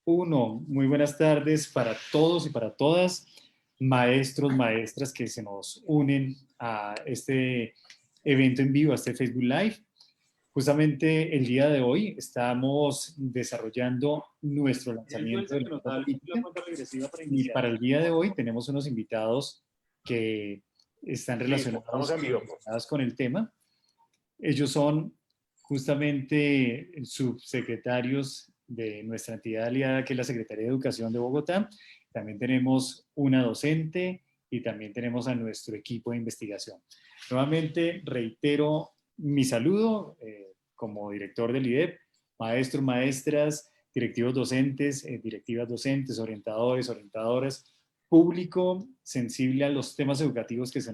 Uno, muy buenas tardes para todos y para todas, maestros, maestras que se nos unen a este evento en vivo, a este Facebook Live. Justamente el día de hoy estamos desarrollando nuestro lanzamiento de la nota política y para el día de hoy tenemos unos invitados que están relacionados con el tema. Ellos son justamente subsecretarios de nuestra entidad aliada, que es la Secretaría de Educación de Bogotá. También tenemos una docente y también tenemos a nuestro equipo de investigación. Nuevamente reitero mi saludo como director del IDEP, maestros, maestras, directivos docentes, directivas docentes, orientadores, orientadoras, público sensible a los temas educativos que se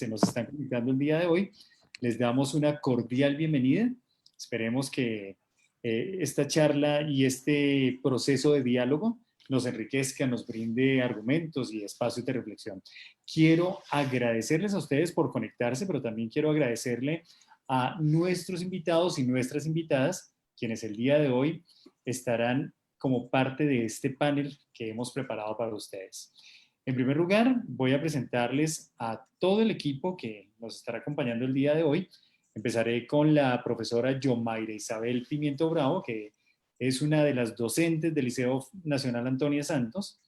nos están comunicando el día de hoy. Les damos una cordial bienvenida. Esperemos que esta charla y este proceso de diálogo nos enriquezca, nos brinde argumentos y espacios de reflexión. Quiero agradecerles a ustedes por conectarse, pero también quiero agradecerle a nuestros invitados y nuestras invitadas, quienes el día de hoy estarán como parte de este panel que hemos preparado para ustedes. En primer lugar, voy a presentarles a todo el equipo que nos estará acompañando el día de hoy. Empezaré con la profesora Yomaira Isabel Pimiento Bravo, que es una de las docentes del Liceo Nacional Antonia Santos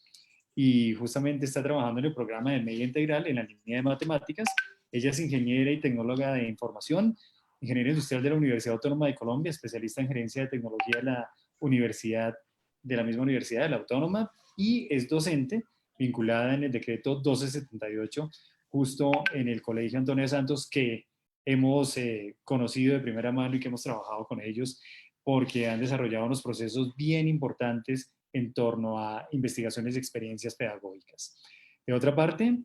y justamente está trabajando en el programa de media integral en la línea de matemáticas. Ella es ingeniera y tecnóloga de información, ingeniera industrial de la Universidad Autónoma de Colombia, especialista en gerencia de tecnología de la misma universidad, de la Autónoma, y es docente vinculada en el decreto 1278, justo en el Colegio Antonio Santos, que hemos conocido de primera mano y que hemos trabajado con ellos porque han desarrollado unos procesos bien importantes en torno a investigaciones y experiencias pedagógicas. De otra parte,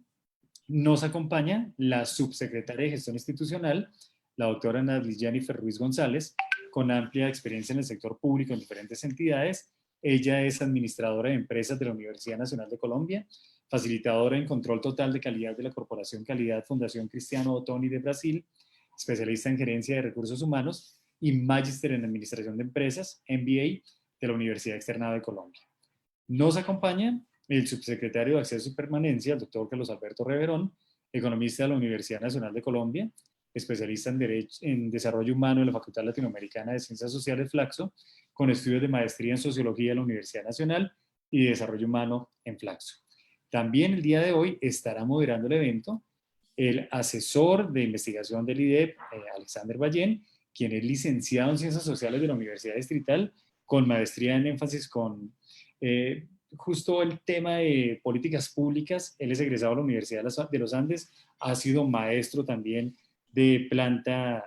nos acompaña la subsecretaria de Gestión Institucional, la doctora Nadlis Jennifer Ruiz González, con amplia experiencia en el sector público en diferentes entidades. Ella es administradora de empresas de la Universidad Nacional de Colombia, facilitadora en control total de calidad de la Corporación Calidad Fundación Cristiano Ottoni de Brasil, especialista en gerencia de recursos humanos y magíster en administración de empresas, MBA, de la Universidad Externada de Colombia. Nos acompaña el subsecretario de Acceso y Permanencia, el doctor Carlos Alberto Reverón, economista de la Universidad Nacional de Colombia, especialista en Desarrollo Humano de la Facultad Latinoamericana de Ciencias Sociales, Flaxo, con estudios de maestría en Sociología de la Universidad Nacional y de Desarrollo Humano en Flaxo. También el día de hoy estará moderando el evento el asesor de investigación del IDEP, Alexander Ballén, quien es licenciado en Ciencias Sociales de la Universidad Distrital, con maestría en énfasis con justo el tema de políticas públicas. Él es egresado de la Universidad de los Andes, ha sido maestro también de planta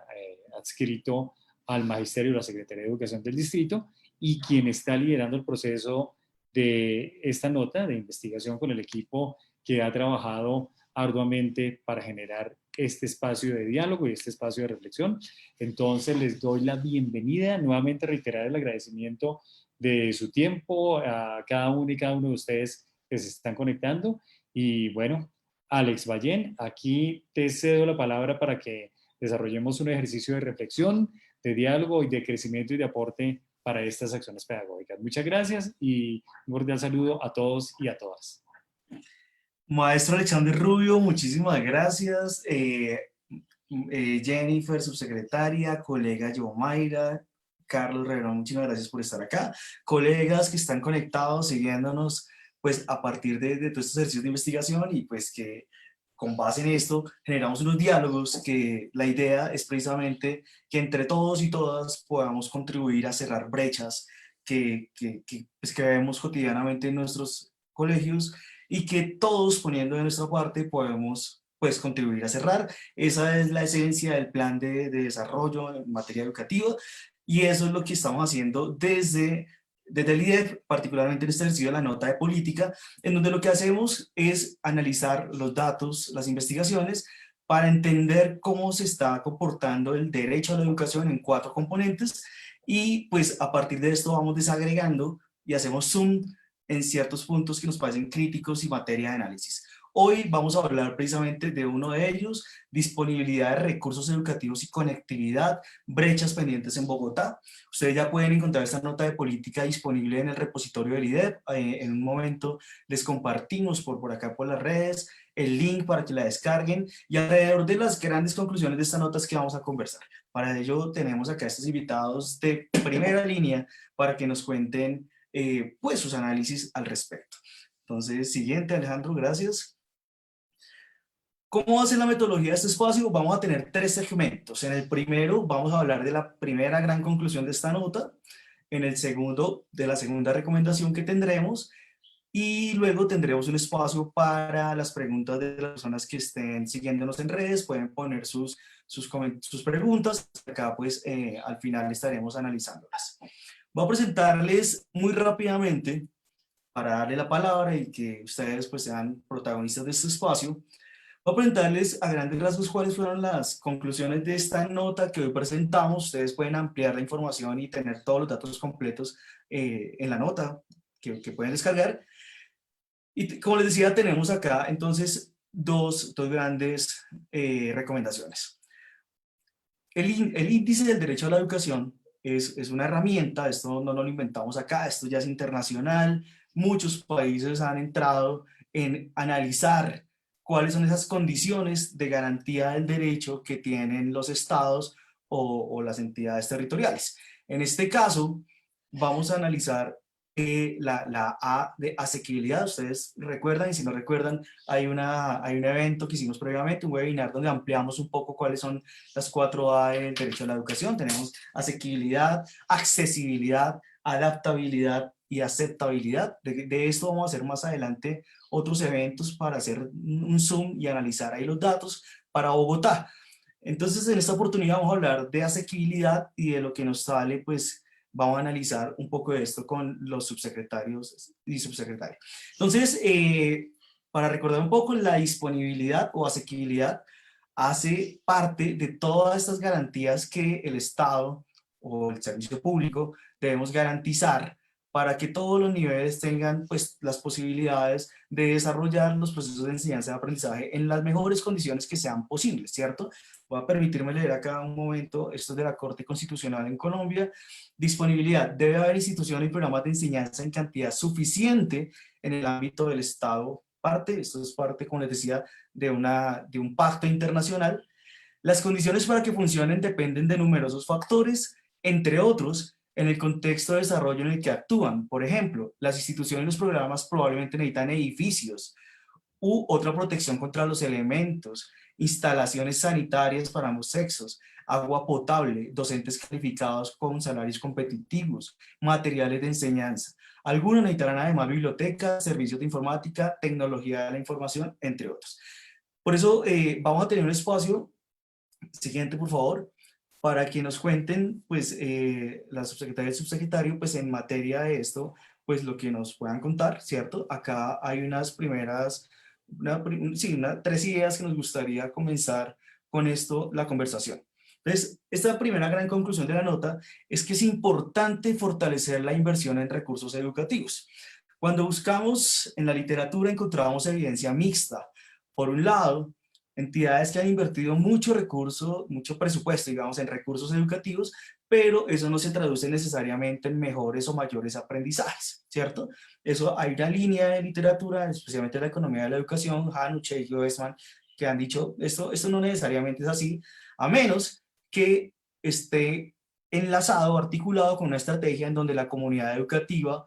adscrito al Magisterio de la Secretaría de Educación del Distrito y quien está liderando el proceso de esta nota de investigación con el equipo que ha trabajado arduamente para generar este espacio de diálogo y este espacio de reflexión. Entonces les doy la bienvenida, nuevamente reiterar el agradecimiento de su tiempo a cada uno y cada uno de ustedes que se están conectando. Y bueno, Alex Ballén, aquí te cedo la palabra para que desarrollemos un ejercicio de reflexión, de diálogo y de crecimiento y de aporte para estas acciones pedagógicas. Muchas gracias y un cordial saludo a todos y a todas. Maestro Alexander Rubio, muchísimas gracias. Jennifer, subsecretaria, colega Yomaira, Carlos Reverón, muchísimas gracias por estar acá. Colegas que están conectados, siguiéndonos pues a partir de todos estos ejercicios de investigación y pues que con base en esto generamos unos diálogos que la idea es precisamente que entre todos y todas podamos contribuir a cerrar brechas pues, que vemos cotidianamente en nuestros colegios y que todos poniendo de nuestra parte podemos pues contribuir a cerrar. Esa es la esencia del plan de desarrollo en materia educativa y eso es lo que estamos haciendo desde el IDEP, particularmente en este ejercicio de la nota de política, en donde lo que hacemos es analizar los datos, las investigaciones, para entender cómo se está comportando el derecho a la educación en 4 componentes y pues a partir de esto vamos desagregando y hacemos zoom en ciertos puntos que nos parecen críticos y materia de análisis. Hoy vamos a hablar precisamente de uno de ellos, disponibilidad de recursos educativos y conectividad, brechas pendientes en Bogotá. Ustedes ya pueden encontrar esta nota de política disponible en el repositorio del IDEP. En un momento les compartimos por acá por las redes el link para que la descarguen, y alrededor de las grandes conclusiones de esta nota es que vamos a conversar. Para ello tenemos acá estos invitados de primera línea para que nos cuenten pues sus análisis al respecto. Entonces, siguiente, Alejandro, gracias. ¿Cómo va a ser la metodología de este espacio? Vamos a tener 3 segmentos. En el primero vamos a hablar de la primera gran conclusión de esta nota, en el segundo de la segunda recomendación que tendremos, y luego tendremos un espacio para las preguntas de las personas que estén siguiéndonos en redes. Pueden poner sus preguntas. Acá pues al final estaremos analizándolas. Voy a presentarles muy rápidamente para darle la palabra y que ustedes pues sean protagonistas de este espacio. Voy a presentarles a grandes rasgos cuáles fueron las conclusiones de esta nota que hoy presentamos. Ustedes pueden ampliar la información y tener todos los datos completos en la nota que pueden descargar. Y como les decía, tenemos acá entonces dos grandes recomendaciones. El índice del derecho a la educación es una herramienta, esto no lo inventamos acá, esto ya es internacional. Muchos países han entrado en analizar cuáles son esas condiciones de garantía del derecho que tienen los estados o las entidades territoriales. En este caso, vamos a analizar la A de asequibilidad. Ustedes recuerdan, y si no recuerdan, hay un evento que hicimos previamente, un webinar donde ampliamos un poco cuáles son las 4 A del derecho a la educación. Tenemos asequibilidad, accesibilidad, adaptabilidad y aceptabilidad. De esto vamos a hacer más adelante otros eventos para hacer un zoom y analizar ahí los datos para Bogotá. Entonces, en esta oportunidad vamos a hablar de asequibilidad y de lo que nos sale, pues vamos a analizar un poco de esto con los subsecretarios y subsecretarias. Entonces, para recordar un poco, la disponibilidad o asequibilidad hace parte de todas estas garantías que el Estado o el servicio público debemos garantizar para que todos los niveles tengan pues las posibilidades de desarrollar los procesos de enseñanza y aprendizaje en las mejores condiciones que sean posibles, ¿cierto? Voy a permitirme leer acá un momento, esto es de la Corte Constitucional en Colombia. Disponibilidad: debe haber instituciones y programas de enseñanza en cantidad suficiente en el ámbito del Estado parte, esto es parte, como les decía, de un pacto internacional. Las condiciones para que funcionen dependen de numerosos factores, entre otros, en el contexto de desarrollo en el que actúan. Por ejemplo, las instituciones y los programas probablemente necesitan edificios u otra protección contra los elementos, instalaciones sanitarias para ambos sexos, agua potable, docentes calificados con salarios competitivos, materiales de enseñanza. Algunos necesitarán además bibliotecas, servicios de informática, tecnología de la información, entre otros. Por eso vamos a tener un espacio, siguiente por favor, para que nos cuenten, pues, la subsecretaria y el subsecretario, pues, en materia de esto, pues, lo que nos puedan contar, ¿cierto? Acá hay unas primeras, sí, 3 ideas que nos gustaría comenzar con esto, la conversación. Entonces, esta primera gran conclusión de la nota es que es importante fortalecer la inversión en recursos educativos. Cuando buscamos en la literatura encontramos evidencia mixta. Por un lado, entidades que han invertido mucho recurso, mucho presupuesto, digamos, en recursos educativos, pero eso no se traduce necesariamente en mejores o mayores aprendizajes, ¿cierto? Eso hay una línea de literatura, especialmente la economía de la educación, Hanuche y Joesman, que han dicho esto no necesariamente es así, a menos que esté enlazado o articulado con una estrategia en donde la comunidad educativa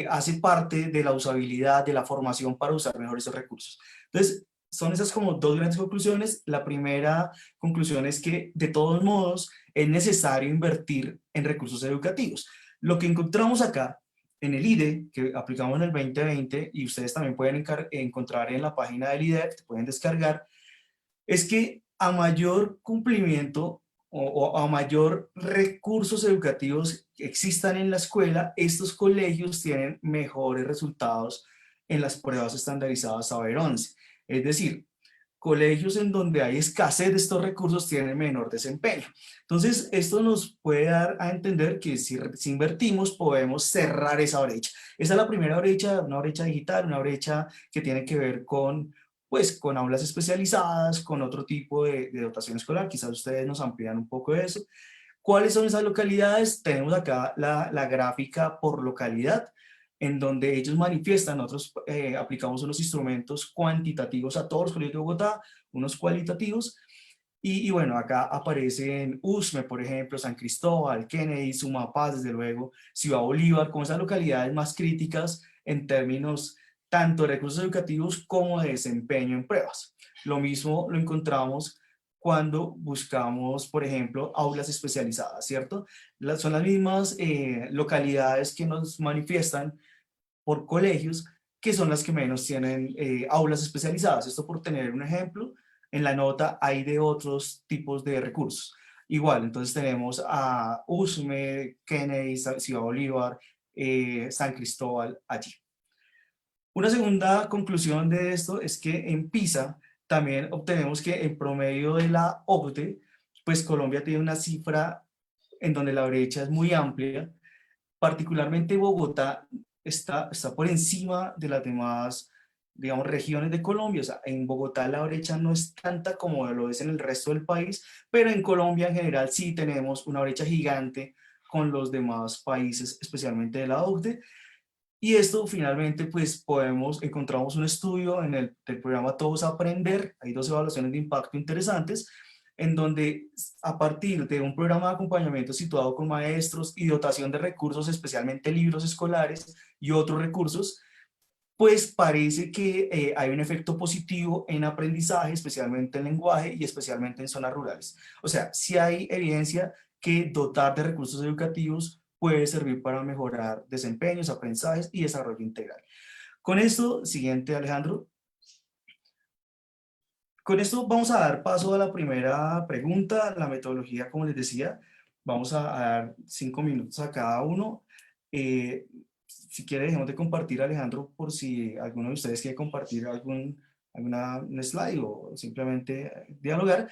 hace parte de la usabilidad, de la formación para usar mejor esos recursos. Entonces, son esas como 2 grandes conclusiones. La primera conclusión es que de todos modos es necesario invertir en recursos educativos. Lo que encontramos acá en el IDE, que aplicamos en el 2020, y ustedes también pueden encontrar en la página del IDE, pueden descargar, es que a mayor cumplimiento o a mayor recursos educativos que existan en la escuela, estos colegios tienen mejores resultados en las pruebas estandarizadas Saber 11. Es decir, colegios en donde hay escasez de estos recursos tienen menor desempeño. Entonces, esto nos puede dar a entender que si invertimos podemos cerrar esa brecha. Esa es la primera brecha, una brecha digital, una brecha que tiene que ver con pues con aulas especializadas, con otro tipo de dotación escolar. Quizás ustedes nos amplían un poco de eso. ¿Cuáles son esas localidades? Tenemos acá la gráfica por localidad, en donde ellos manifiestan. Nosotros aplicamos unos instrumentos cuantitativos a todos los colegios de Bogotá, unos cualitativos, y bueno, acá aparecen Usme, por ejemplo, San Cristóbal, Kennedy, Sumapaz, desde luego, Ciudad Bolívar, con esas localidades más críticas en términos tanto de recursos educativos como de desempeño en pruebas. Lo mismo lo encontramos cuando buscamos, por ejemplo, aulas especializadas, ¿cierto? Son las mismas localidades que nos manifiestan por colegios, que son las que menos tienen aulas especializadas. Esto por tener un ejemplo, en la nota hay de otros tipos de recursos. Igual, entonces tenemos a Usme, Kennedy, Ciudad Bolívar, San Cristóbal allí. Una segunda conclusión de esto es que en PISA también obtenemos que en promedio de la OCDE, pues Colombia tiene una cifra en donde la brecha es muy amplia. Particularmente Bogotá está por encima de las demás, digamos, regiones de Colombia. O sea, en Bogotá la brecha no es tanta como lo es en el resto del país, pero en Colombia en general sí tenemos una brecha gigante con los demás países, especialmente de la OCDE. Y esto finalmente, pues encontramos un estudio en del programa Todos Aprender, hay 2 evaluaciones de impacto interesantes, en donde a partir de un programa de acompañamiento situado con maestros y dotación de recursos, especialmente libros escolares y otros recursos, pues parece que hay un efecto positivo en aprendizaje, especialmente en lenguaje y especialmente en zonas rurales. O sea, sí hay evidencia que dotar de recursos educativos puede servir para mejorar desempeños, aprendizajes y desarrollo integral. Con esto, siguiente Alejandro, con esto vamos a dar paso a la primera pregunta, la metodología, como les decía, vamos a dar 5 minutos a cada uno. Si quiere, dejemos de compartir, Alejandro, por si alguno de ustedes quiere compartir un slide o simplemente dialogar.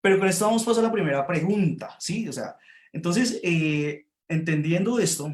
Pero con esto vamos paso a la primera pregunta, ¿sí? O sea, entonces, entendiendo esto,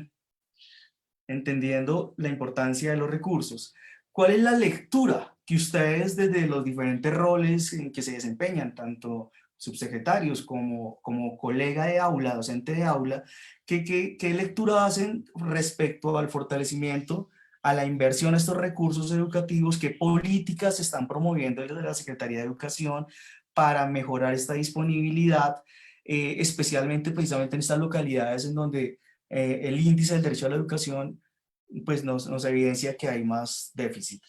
entendiendo la importancia de los recursos, ¿cuál es la lectura que ustedes desde los diferentes roles en que se desempeñan, tanto subsecretarios como colega de aula, docente de aula, qué lectura hacen respecto al fortalecimiento, a la inversión de estos recursos educativos, qué políticas se están promoviendo desde la Secretaría de Educación para mejorar esta disponibilidad, especialmente precisamente en estas localidades en donde el índice del derecho a la educación pues nos evidencia que hay más déficit.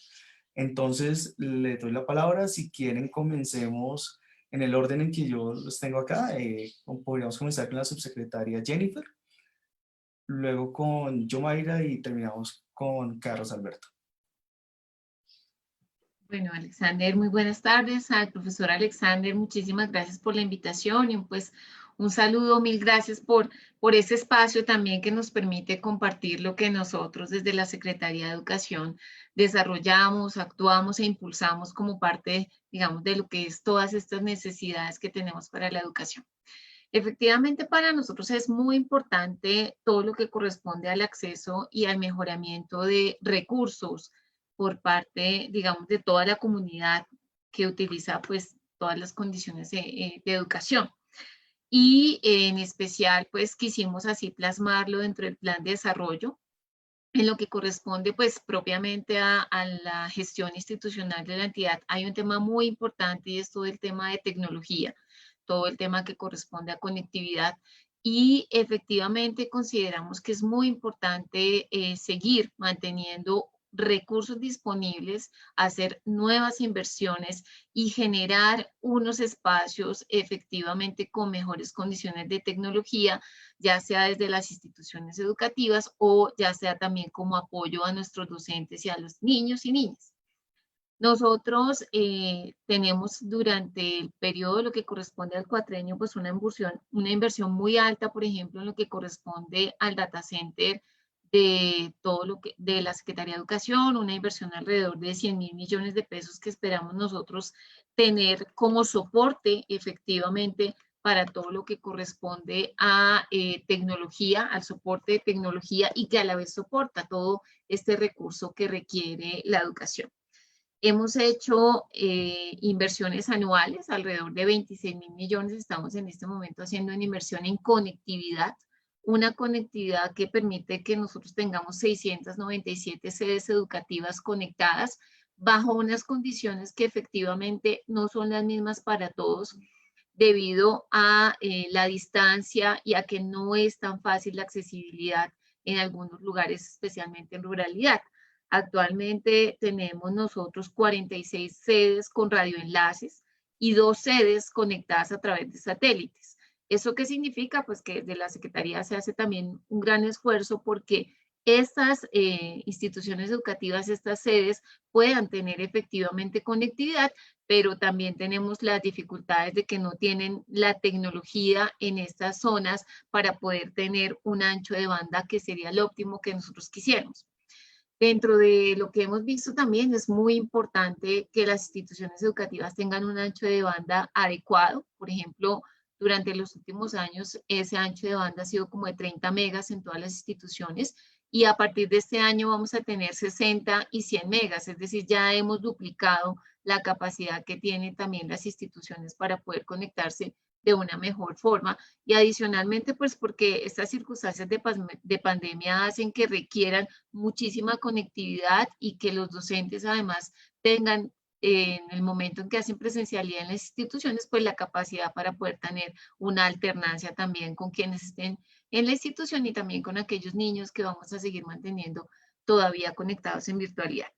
Entonces, le doy la palabra. Si quieren, comencemos en el orden en que yo los tengo acá. Podríamos comenzar con la subsecretaria Jennifer, luego con Yomaira y terminamos con Carlos Alberto. Bueno, Alexander, muy buenas tardes. Al profesor Alexander, muchísimas gracias por la invitación y pues un saludo, mil gracias por ese espacio también que nos permite compartir lo que nosotros desde la Secretaría de Educación desarrollamos, actuamos e impulsamos como parte, digamos, de lo que es todas estas necesidades que tenemos para la educación. Efectivamente, para nosotros es muy importante todo lo que corresponde al acceso y al mejoramiento de recursos por parte, digamos, de toda la comunidad que utiliza, pues, todas las condiciones de educación. Y en especial, pues, quisimos así plasmarlo dentro del plan de desarrollo, en lo que corresponde, pues, propiamente a la gestión institucional de la entidad. Hay un tema muy importante y es todo el tema de tecnología, todo el tema que corresponde a conectividad. Y efectivamente consideramos que es muy importante seguir manteniendo recursos disponibles, hacer nuevas inversiones y generar unos espacios efectivamente con mejores condiciones de tecnología, ya sea desde las instituciones educativas o ya sea también como apoyo a nuestros docentes y a los niños y niñas. Nosotros tenemos durante el periodo, lo que corresponde al cuatrenio, pues una inversión muy alta, por ejemplo, en lo que corresponde al data center de todo lo que, de la Secretaría de Educación, una inversión alrededor de 100.000 millones de pesos que esperamos nosotros tener como soporte efectivamente para todo lo que corresponde a tecnología, al soporte de tecnología y que a la vez soporta todo este recurso que requiere la educación. Hemos hecho inversiones anuales, alrededor de 26.000 millones. Estamos en este momento haciendo una inversión en conectividad, una conectividad que permite que nosotros tengamos 697 sedes educativas conectadas bajo unas condiciones que efectivamente no son las mismas para todos, debido a la distancia y a que no es tan fácil la accesibilidad en algunos lugares, especialmente en ruralidad. Actualmente tenemos nosotros 46 sedes con radioenlaces y 2 sedes conectadas a través de satélites. ¿Eso qué significa? Pues que desde la Secretaría se hace también un gran esfuerzo porque estas instituciones educativas, estas sedes, puedan tener efectivamente conectividad, pero también tenemos las dificultades de que no tienen la tecnología en estas zonas para poder tener un ancho de banda que sería lo óptimo que nosotros quisiéramos. Dentro de lo que hemos visto también es muy importante que las instituciones educativas tengan un ancho de banda adecuado. Por ejemplo, durante los últimos años ese ancho de banda ha sido como de 30 megas en todas las instituciones y a partir de este año vamos a tener 60 y 100 megas, es decir, ya hemos duplicado la capacidad que tienen también las instituciones para poder conectarse de una mejor forma y adicionalmente pues porque estas circunstancias de pandemia hacen que requieran muchísima conectividad y que los docentes además tengan en el momento en que hacen presencialidad en las instituciones, pues la capacidad para poder tener una alternancia también con quienes estén en la institución y también con aquellos niños que vamos a seguir manteniendo todavía conectados en virtualidad.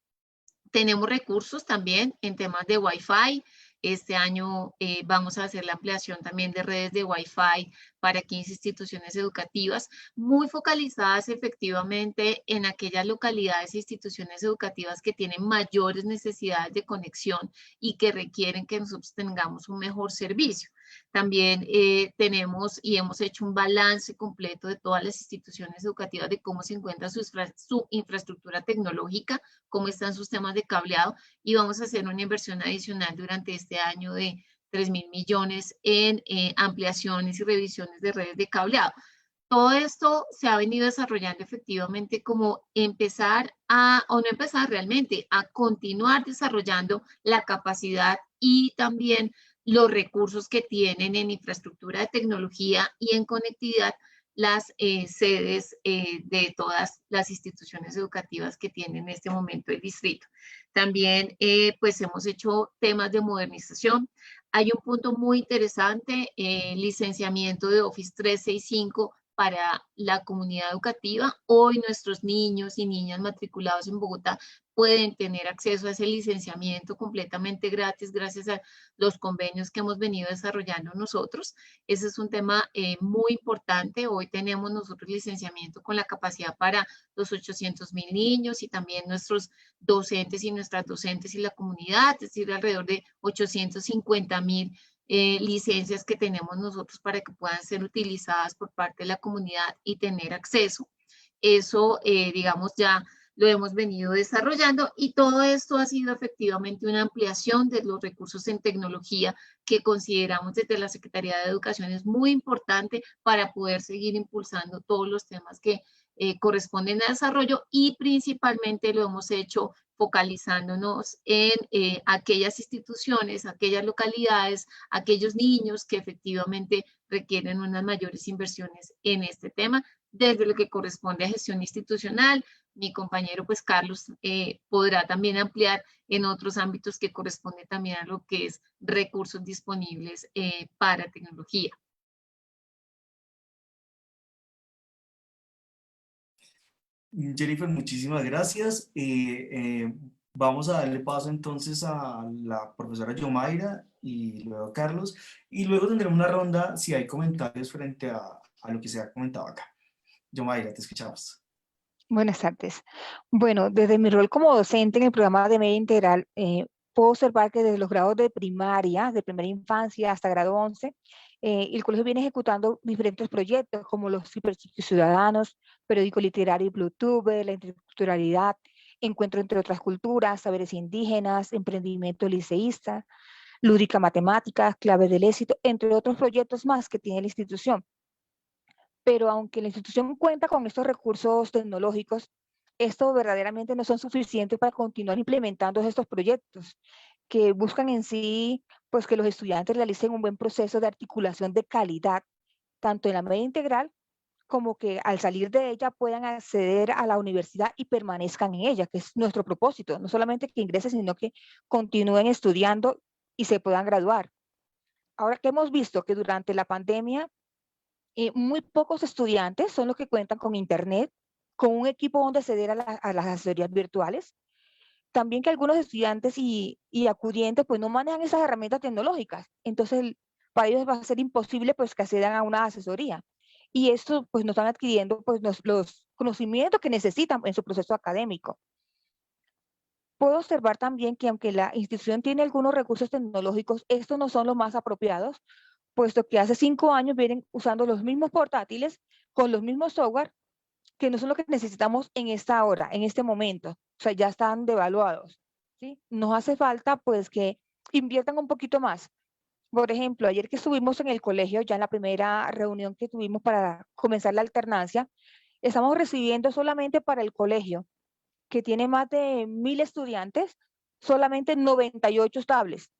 Tenemos recursos también en temas de Wi-Fi. Este año vamos a hacer la ampliación también de redes de Wi-Fi para 15 instituciones educativas, muy focalizadas efectivamente en aquellas localidades e instituciones educativas que tienen mayores necesidades de conexión y que requieren que nosotros tengamos un mejor servicio. También tenemos y hemos hecho un balance completo de todas las instituciones educativas de cómo se encuentra su infraestructura tecnológica, cómo están sus temas de cableado y vamos a hacer una inversión adicional durante este año de 3.000 millones en ampliaciones y revisiones de redes de cableado. Todo esto se ha venido desarrollando efectivamente como empezar a, o no empezar realmente, a continuar desarrollando la capacidad y también los recursos que tienen en infraestructura de tecnología y en conectividad las sedes de todas las instituciones educativas que tienen en este momento el distrito. También pues hemos hecho temas de modernización. Hay un punto muy interesante, licenciamiento de Office 365 para la comunidad educativa. Hoy nuestros niños y niñas matriculados en Bogotá pueden tener acceso a ese licenciamiento completamente gratis gracias a los convenios que hemos venido desarrollando nosotros. Ese es un tema muy importante. Hoy tenemos nosotros licenciamiento con la capacidad para los 800.000 niños y también nuestros docentes y nuestras docentes y la comunidad, es decir, alrededor de 850.000 licencias que tenemos nosotros para que puedan ser utilizadas por parte de la comunidad y tener acceso. Eso, digamos, ya lo hemos venido desarrollando y todo esto ha sido efectivamente una ampliación de los recursos en tecnología que consideramos desde la Secretaría de Educación es muy importante para poder seguir impulsando todos los temas que corresponden al desarrollo y principalmente lo hemos hecho focalizándonos en aquellas instituciones, aquellas localidades, aquellos niños que efectivamente requieren unas mayores inversiones en este tema, desde lo que corresponde a gestión institucional. Mi compañero, pues Carlos, podrá también ampliar en otros ámbitos que corresponde también a lo que es recursos disponibles para tecnología. Jennifer, muchísimas gracias. Vamos a darle paso entonces a la profesora Yomaira y luego a Carlos, y luego tendremos una ronda si hay comentarios frente a lo que se ha comentado acá. Yomaira, te escuchamos. Buenas tardes. Bueno, desde mi rol como docente en el programa de media integral, puedo observar que desde los grados de primaria, de primera infancia hasta grado 11, el colegio viene ejecutando diferentes proyectos como los ciberchips ciudadanos, periódico literario y Bluetooth, la interculturalidad, encuentro entre otras culturas, saberes indígenas, emprendimiento liceísta, lúdica matemáticas, clave del éxito, entre otros proyectos más que tiene la institución. Pero aunque la institución cuenta con estos recursos tecnológicos, esto verdaderamente no son suficientes para continuar implementando estos proyectos que buscan en sí, pues que los estudiantes realicen un buen proceso de articulación de calidad, tanto en la media integral como que al salir de ella puedan acceder a la universidad y permanezcan en ella, que es nuestro propósito, no solamente que ingresen, sino que continúen estudiando y se puedan graduar. Ahora que hemos visto que durante la pandemia muy pocos estudiantes son los que cuentan con internet, con un equipo donde acceder a las asesorías virtuales, también que algunos estudiantes y acudientes pues no manejan esas herramientas tecnológicas, entonces para ellos va a ser imposible pues que accedan a una asesoría. Y esto pues no están adquiriendo pues los conocimientos que necesitan en su proceso académico. Puedo observar también que aunque la institución tiene algunos recursos tecnológicos, estos no son los más apropiados, puesto que hace 5 años vienen usando los mismos portátiles con los mismos software que no son lo que necesitamos en esta hora, en este momento. O sea, ya están devaluados, ¿sí? Nos hace falta pues que inviertan un poquito más. Por ejemplo, ayer que estuvimos en el colegio, ya en la primera reunión que tuvimos para comenzar la alternancia, estamos recibiendo solamente para el colegio, que tiene más de 1000 estudiantes, solamente 98 tablets.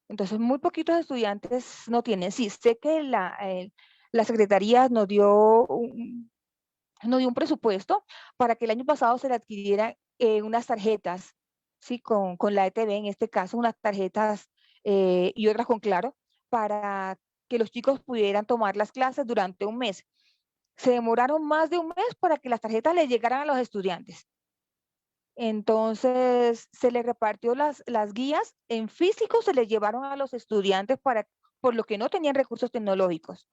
Entonces, muy poquitos estudiantes no tienen. Sí, sé que la Secretaría nos dio un presupuesto para que el año pasado se le adquirieran unas tarjetas, ¿sí? Con la ETB, en este caso, unas tarjetas y otras con Claro, para que los chicos pudieran tomar las clases durante un mes. Se demoraron más de un mes para que las tarjetas les llegaran a los estudiantes. Entonces, se les repartió las guías en físico, se les llevaron a los estudiantes por lo que no tenían recursos tecnológicos.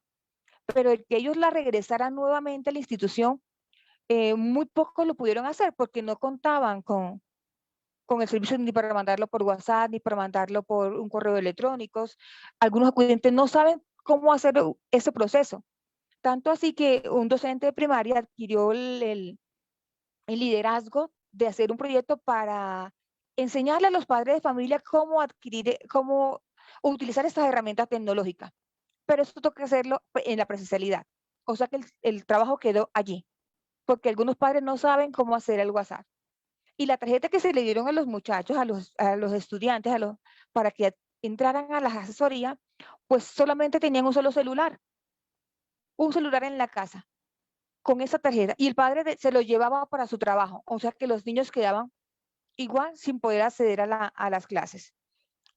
Pero el que ellos la regresaran nuevamente a la institución, muy pocos lo pudieron hacer porque no contaban con el servicio ni para mandarlo por WhatsApp, ni para mandarlo por un correo electrónico. Algunos acudientes no saben cómo hacer ese proceso. Tanto así que un docente de primaria adquirió el liderazgo de hacer un proyecto para enseñarle a los padres de familia cómo cómo utilizar estas herramientas tecnológicas. Pero eso toca hacerlo en la presencialidad. O sea que el trabajo quedó allí, porque algunos padres no saben cómo hacer el WhatsApp. Y la tarjeta que se le dieron a los muchachos, a los estudiantes, para que entraran a las asesorías, pues solamente tenían un solo celular, un celular en la casa, con esa tarjeta. Y el padre se lo llevaba para su trabajo. O sea que los niños quedaban igual sin poder acceder a las clases.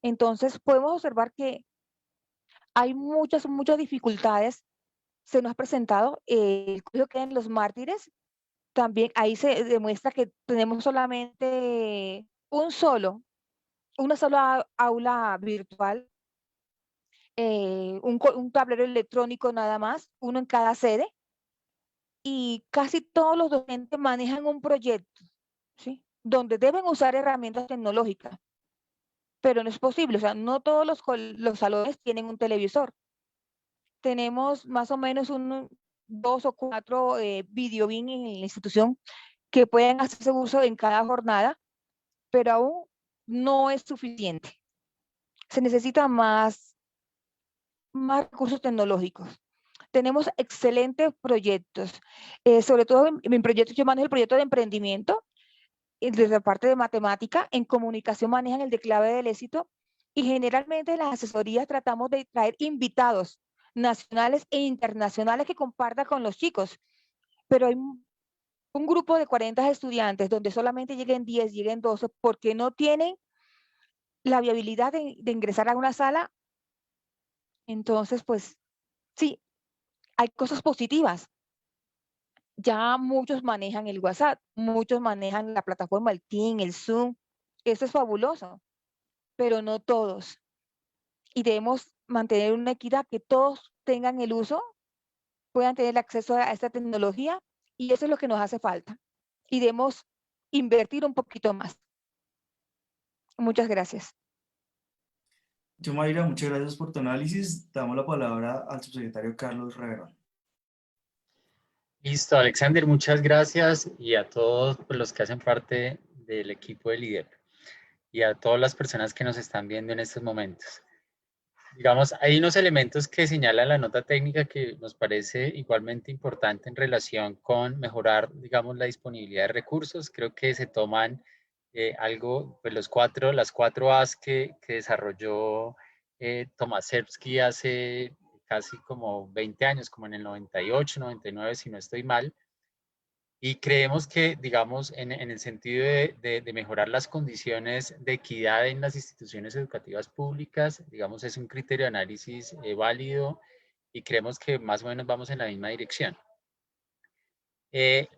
Entonces podemos observar que hay muchas dificultades. Se nos ha presentado el colegio que en Los Mártires. También ahí se demuestra que tenemos solamente una sola aula virtual, un tablero electrónico nada más, uno en cada sede, y casi todos los docentes manejan un proyecto, ¿sí? Donde deben usar herramientas tecnológicas, pero no es posible, o sea, no todos los salones tienen un televisor. Tenemos más o menos 2 o 4 video beam en la institución que pueden hacerse uso en cada jornada, pero aún no es suficiente. Se necesita más recursos tecnológicos. Tenemos excelentes proyectos, sobre todo en mi proyecto, yo manejo el proyecto de emprendimiento, desde la parte de matemática, en comunicación manejan el de clave del éxito, y generalmente en las asesorías tratamos de traer invitados nacionales e internacionales que compartan con los chicos, pero hay un grupo de 40 estudiantes donde solamente lleguen 10, lleguen 12, porque no tienen la viabilidad de ingresar a una sala. Entonces, pues sí, hay cosas positivas. Ya muchos manejan el WhatsApp, muchos manejan la plataforma, el Teams, el Zoom. Eso es fabuloso, pero no todos. Y debemos mantener una equidad, que todos tengan el uso, puedan tener acceso a esta tecnología, y eso es lo que nos hace falta. Y debemos invertir un poquito más. Muchas gracias. Yomaira, muchas gracias por tu análisis. Damos la palabra al subsecretario Carlos Reverón. Listo, Alexander, muchas gracias, y a todos los que hacen parte del equipo de líder y a todas las personas que nos están viendo en estos momentos. digamos, hay unos elementos que señala la nota técnica que nos parece igualmente importante en relación con mejorar, digamos, la disponibilidad de recursos. Creo que se toman algo, pues las cuatro A's que desarrolló Tomaszewski hace casi como 20 años, como en el 98, 99, si no estoy mal. Y creemos que, digamos, en el sentido de mejorar las condiciones de equidad en las instituciones educativas públicas, digamos, es un criterio de análisis válido y creemos que más o menos vamos en la misma dirección.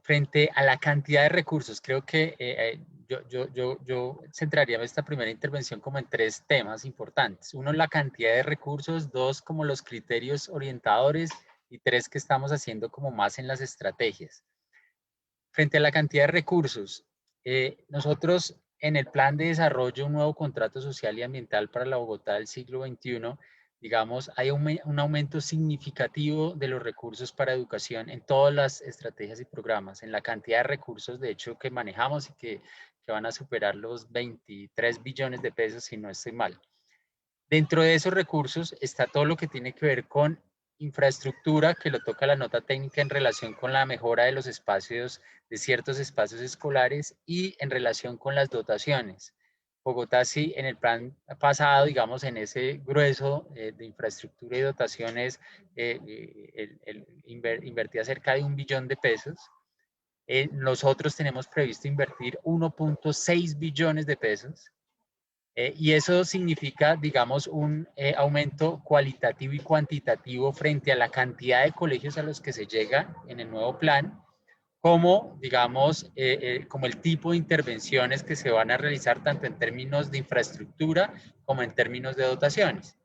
Frente a la cantidad de recursos, creo que yo centraría esta primera intervención como en tres temas importantes. Uno, la cantidad de recursos. Dos, como los criterios orientadores. Y tres, que estamos haciendo como más en las estrategias. Frente a la cantidad de recursos, nosotros en el plan de desarrollo, un nuevo contrato social y ambiental para la Bogotá del siglo XXI, digamos, hay un aumento significativo de los recursos para educación en todas las estrategias y programas, en la cantidad de recursos, de hecho, que manejamos y que van a superar los 23 billones de pesos, si no estoy mal. Dentro de esos recursos está todo lo que tiene que ver con infraestructura, que lo toca la nota técnica en relación con la mejora de los espacios, de ciertos espacios escolares, y en relación con las dotaciones. Bogotá sí, en el plan pasado, digamos, en ese grueso de infraestructura y dotaciones, invertía cerca de 1 billón de pesos. Nosotros tenemos previsto invertir 1.6 billones de pesos. Y eso significa, digamos, un aumento cualitativo y cuantitativo frente a la cantidad de colegios a los que se llega en el nuevo plan, como, digamos, como el tipo de intervenciones que se van a realizar tanto en términos de infraestructura como en términos de dotaciones.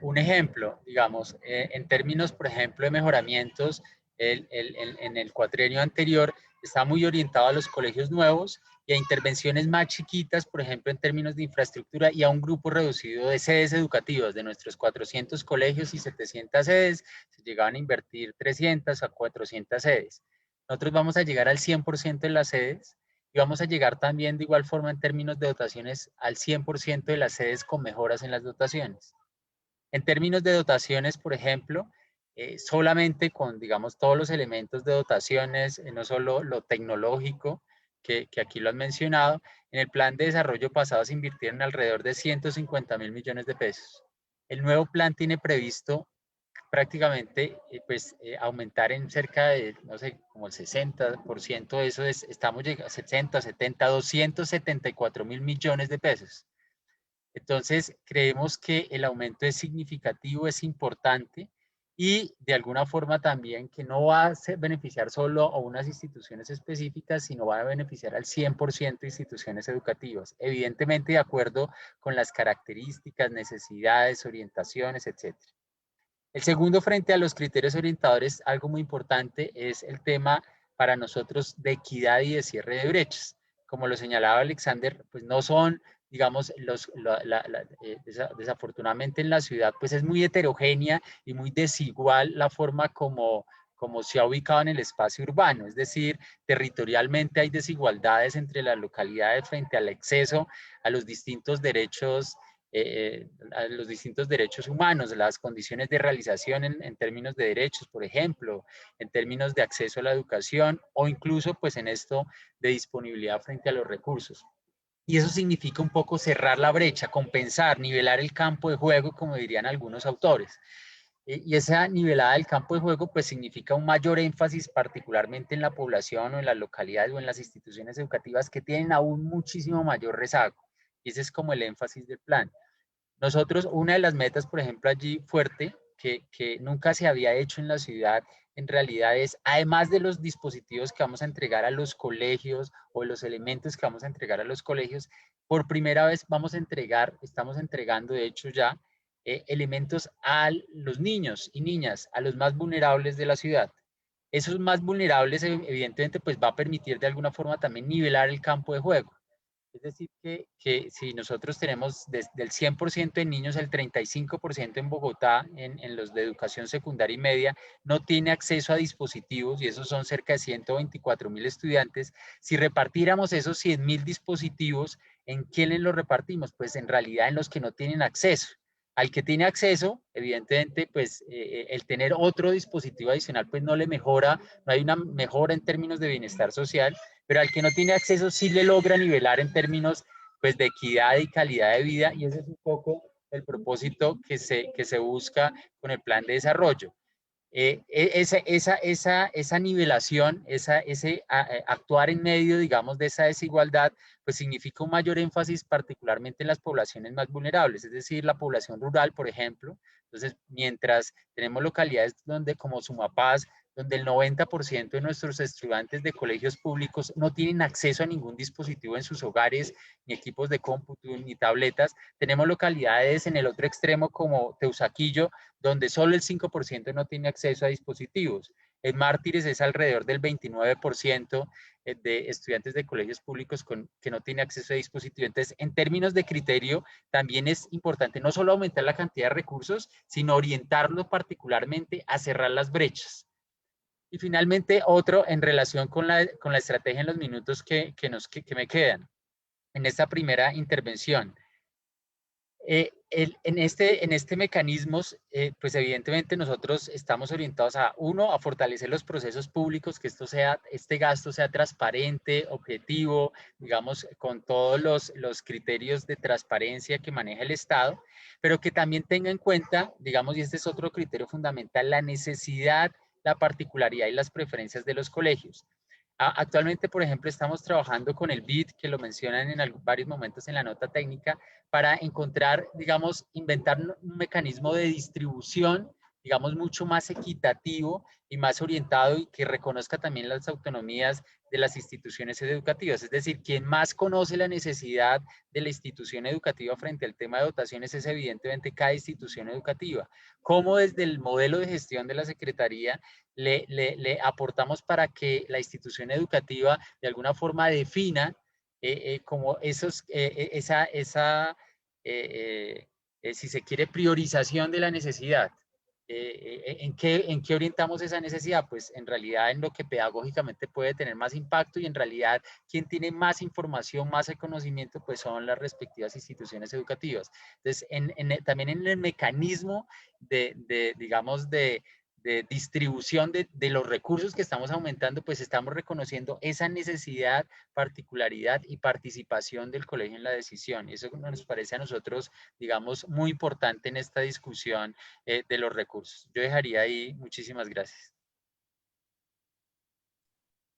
Un ejemplo, digamos, en términos, por ejemplo, de mejoramientos, en el cuatrienio anterior está muy orientado a los colegios nuevos y a intervenciones más chiquitas, por ejemplo, en términos de infraestructura, y a un grupo reducido de sedes educativas. De nuestros 400 colegios y 700 sedes, se llegaban a invertir 300 a 400 sedes. Nosotros vamos a llegar al 100% de las sedes y vamos a llegar también de igual forma en términos de dotaciones al 100% de las sedes con mejoras en las dotaciones. En términos de dotaciones, por ejemplo, solamente con, digamos, todos los elementos de dotaciones, no solo lo tecnológico, que aquí lo han mencionado, en el plan de desarrollo pasado se invirtieron alrededor de 150.000 millones de pesos. El nuevo plan tiene previsto prácticamente aumentar en cerca de, no sé, como el 60% de eso, estamos llegando a 60, 70, 274.000 millones de pesos. Entonces, creemos que el aumento es significativo, es importante, y de alguna forma también que no va a beneficiar solo a unas instituciones específicas, sino va a beneficiar al 100% de instituciones educativas, evidentemente de acuerdo con las características, necesidades, orientaciones, etc. El segundo, frente a los criterios orientadores, algo muy importante es el tema para nosotros de equidad y de cierre de brechas. Como lo señalaba Alexander, pues no son, digamos, desafortunadamente en la ciudad, pues es muy heterogénea y muy desigual la forma como se ha ubicado en el espacio urbano. Es decir, territorialmente hay desigualdades entre las localidades frente al acceso a los distintos derechos humanos, las condiciones de realización en términos de derechos, por ejemplo, en términos de acceso a la educación, o incluso pues en esto de disponibilidad frente a los recursos. Y eso significa un poco cerrar la brecha, compensar, nivelar el campo de juego, como dirían algunos autores. Y esa nivelada del campo de juego pues significa un mayor énfasis particularmente en la población o en las localidades o en las instituciones educativas que tienen aún muchísimo mayor rezago. Y ese es como el énfasis del plan. Nosotros, una de las metas, por ejemplo, allí fuerte, que nunca se había hecho en la ciudad, en realidad es, además de los dispositivos que vamos a entregar a los colegios o los elementos que vamos a entregar a los colegios, por primera vez estamos entregando, de hecho ya, elementos a los niños y niñas, a los más vulnerables de la ciudad. Esos más vulnerables, evidentemente, pues va a permitir de alguna forma también nivelar el campo de juego. Es decir, que si nosotros tenemos del 100% de niños, el 35% en Bogotá, en los de educación secundaria y media, no tiene acceso a dispositivos, y esos son cerca de 124.000 estudiantes. Si repartiéramos esos 100.000 dispositivos, ¿en quiénes los repartimos? Pues en realidad en los que no tienen acceso Al que tiene acceso, evidentemente, pues el tener otro dispositivo adicional, pues no le mejora, no hay una mejora en términos de bienestar social, pero al que no tiene acceso sí le logra nivelar en términos, pues, de equidad y calidad de vida, y ese es un poco el propósito que se busca con el plan de desarrollo. Esa nivelación, ese actuar en medio, digamos, de esa desigualdad, pues significa un mayor énfasis particularmente en las poblaciones más vulnerables, es decir, la población rural, por ejemplo. Entonces, mientras tenemos localidades donde, como Sumapaz, donde el 90% de nuestros estudiantes de colegios públicos no tienen acceso a ningún dispositivo en sus hogares, ni equipos de cómputo, ni tabletas, tenemos localidades en el otro extremo como Teusaquillo, donde solo el 5% no tiene acceso a dispositivos. En Mártires es alrededor del 29% de estudiantes de colegios públicos que no tiene acceso a dispositivos. Entonces, en términos de criterio, también es importante no solo aumentar la cantidad de recursos, sino orientarlo particularmente a cerrar las brechas. Y finalmente, otro en relación con la estrategia en los minutos que me quedan. En esta primera intervención, en este mecanismo, pues evidentemente nosotros estamos orientados a, uno, a fortalecer los procesos públicos, que este gasto sea transparente, objetivo, digamos, con todos los criterios de transparencia que maneja el Estado, pero que también tenga en cuenta, digamos, y este es otro criterio fundamental, la necesidad, la particularidad y las preferencias de los colegios. Actualmente, por ejemplo, estamos trabajando con el BID, que lo mencionan en varios momentos en la nota técnica, para encontrar, digamos, inventar un mecanismo de distribución, digamos, mucho más equitativo y más orientado, y que reconozca también las autonomías de las instituciones educativas. Es decir, quien más conoce la necesidad de la institución educativa frente al tema de dotaciones es evidentemente cada institución educativa. Cómo desde el modelo de gestión de la Secretaría le aportamos para que la institución educativa de alguna forma defina como si se quiere, priorización de la necesidad. ¿En qué orientamos esa necesidad? Pues en realidad en lo que pedagógicamente puede tener más impacto, y en realidad quien tiene más información, más conocimiento, pues son las respectivas instituciones educativas. Entonces, también en el mecanismo digamos, de distribución de los recursos que estamos aumentando, pues estamos reconociendo esa necesidad, particularidad y participación del colegio en la decisión. Eso nos parece a nosotros, digamos, muy importante en esta discusión de los recursos. Yo dejaría ahí. Muchísimas gracias.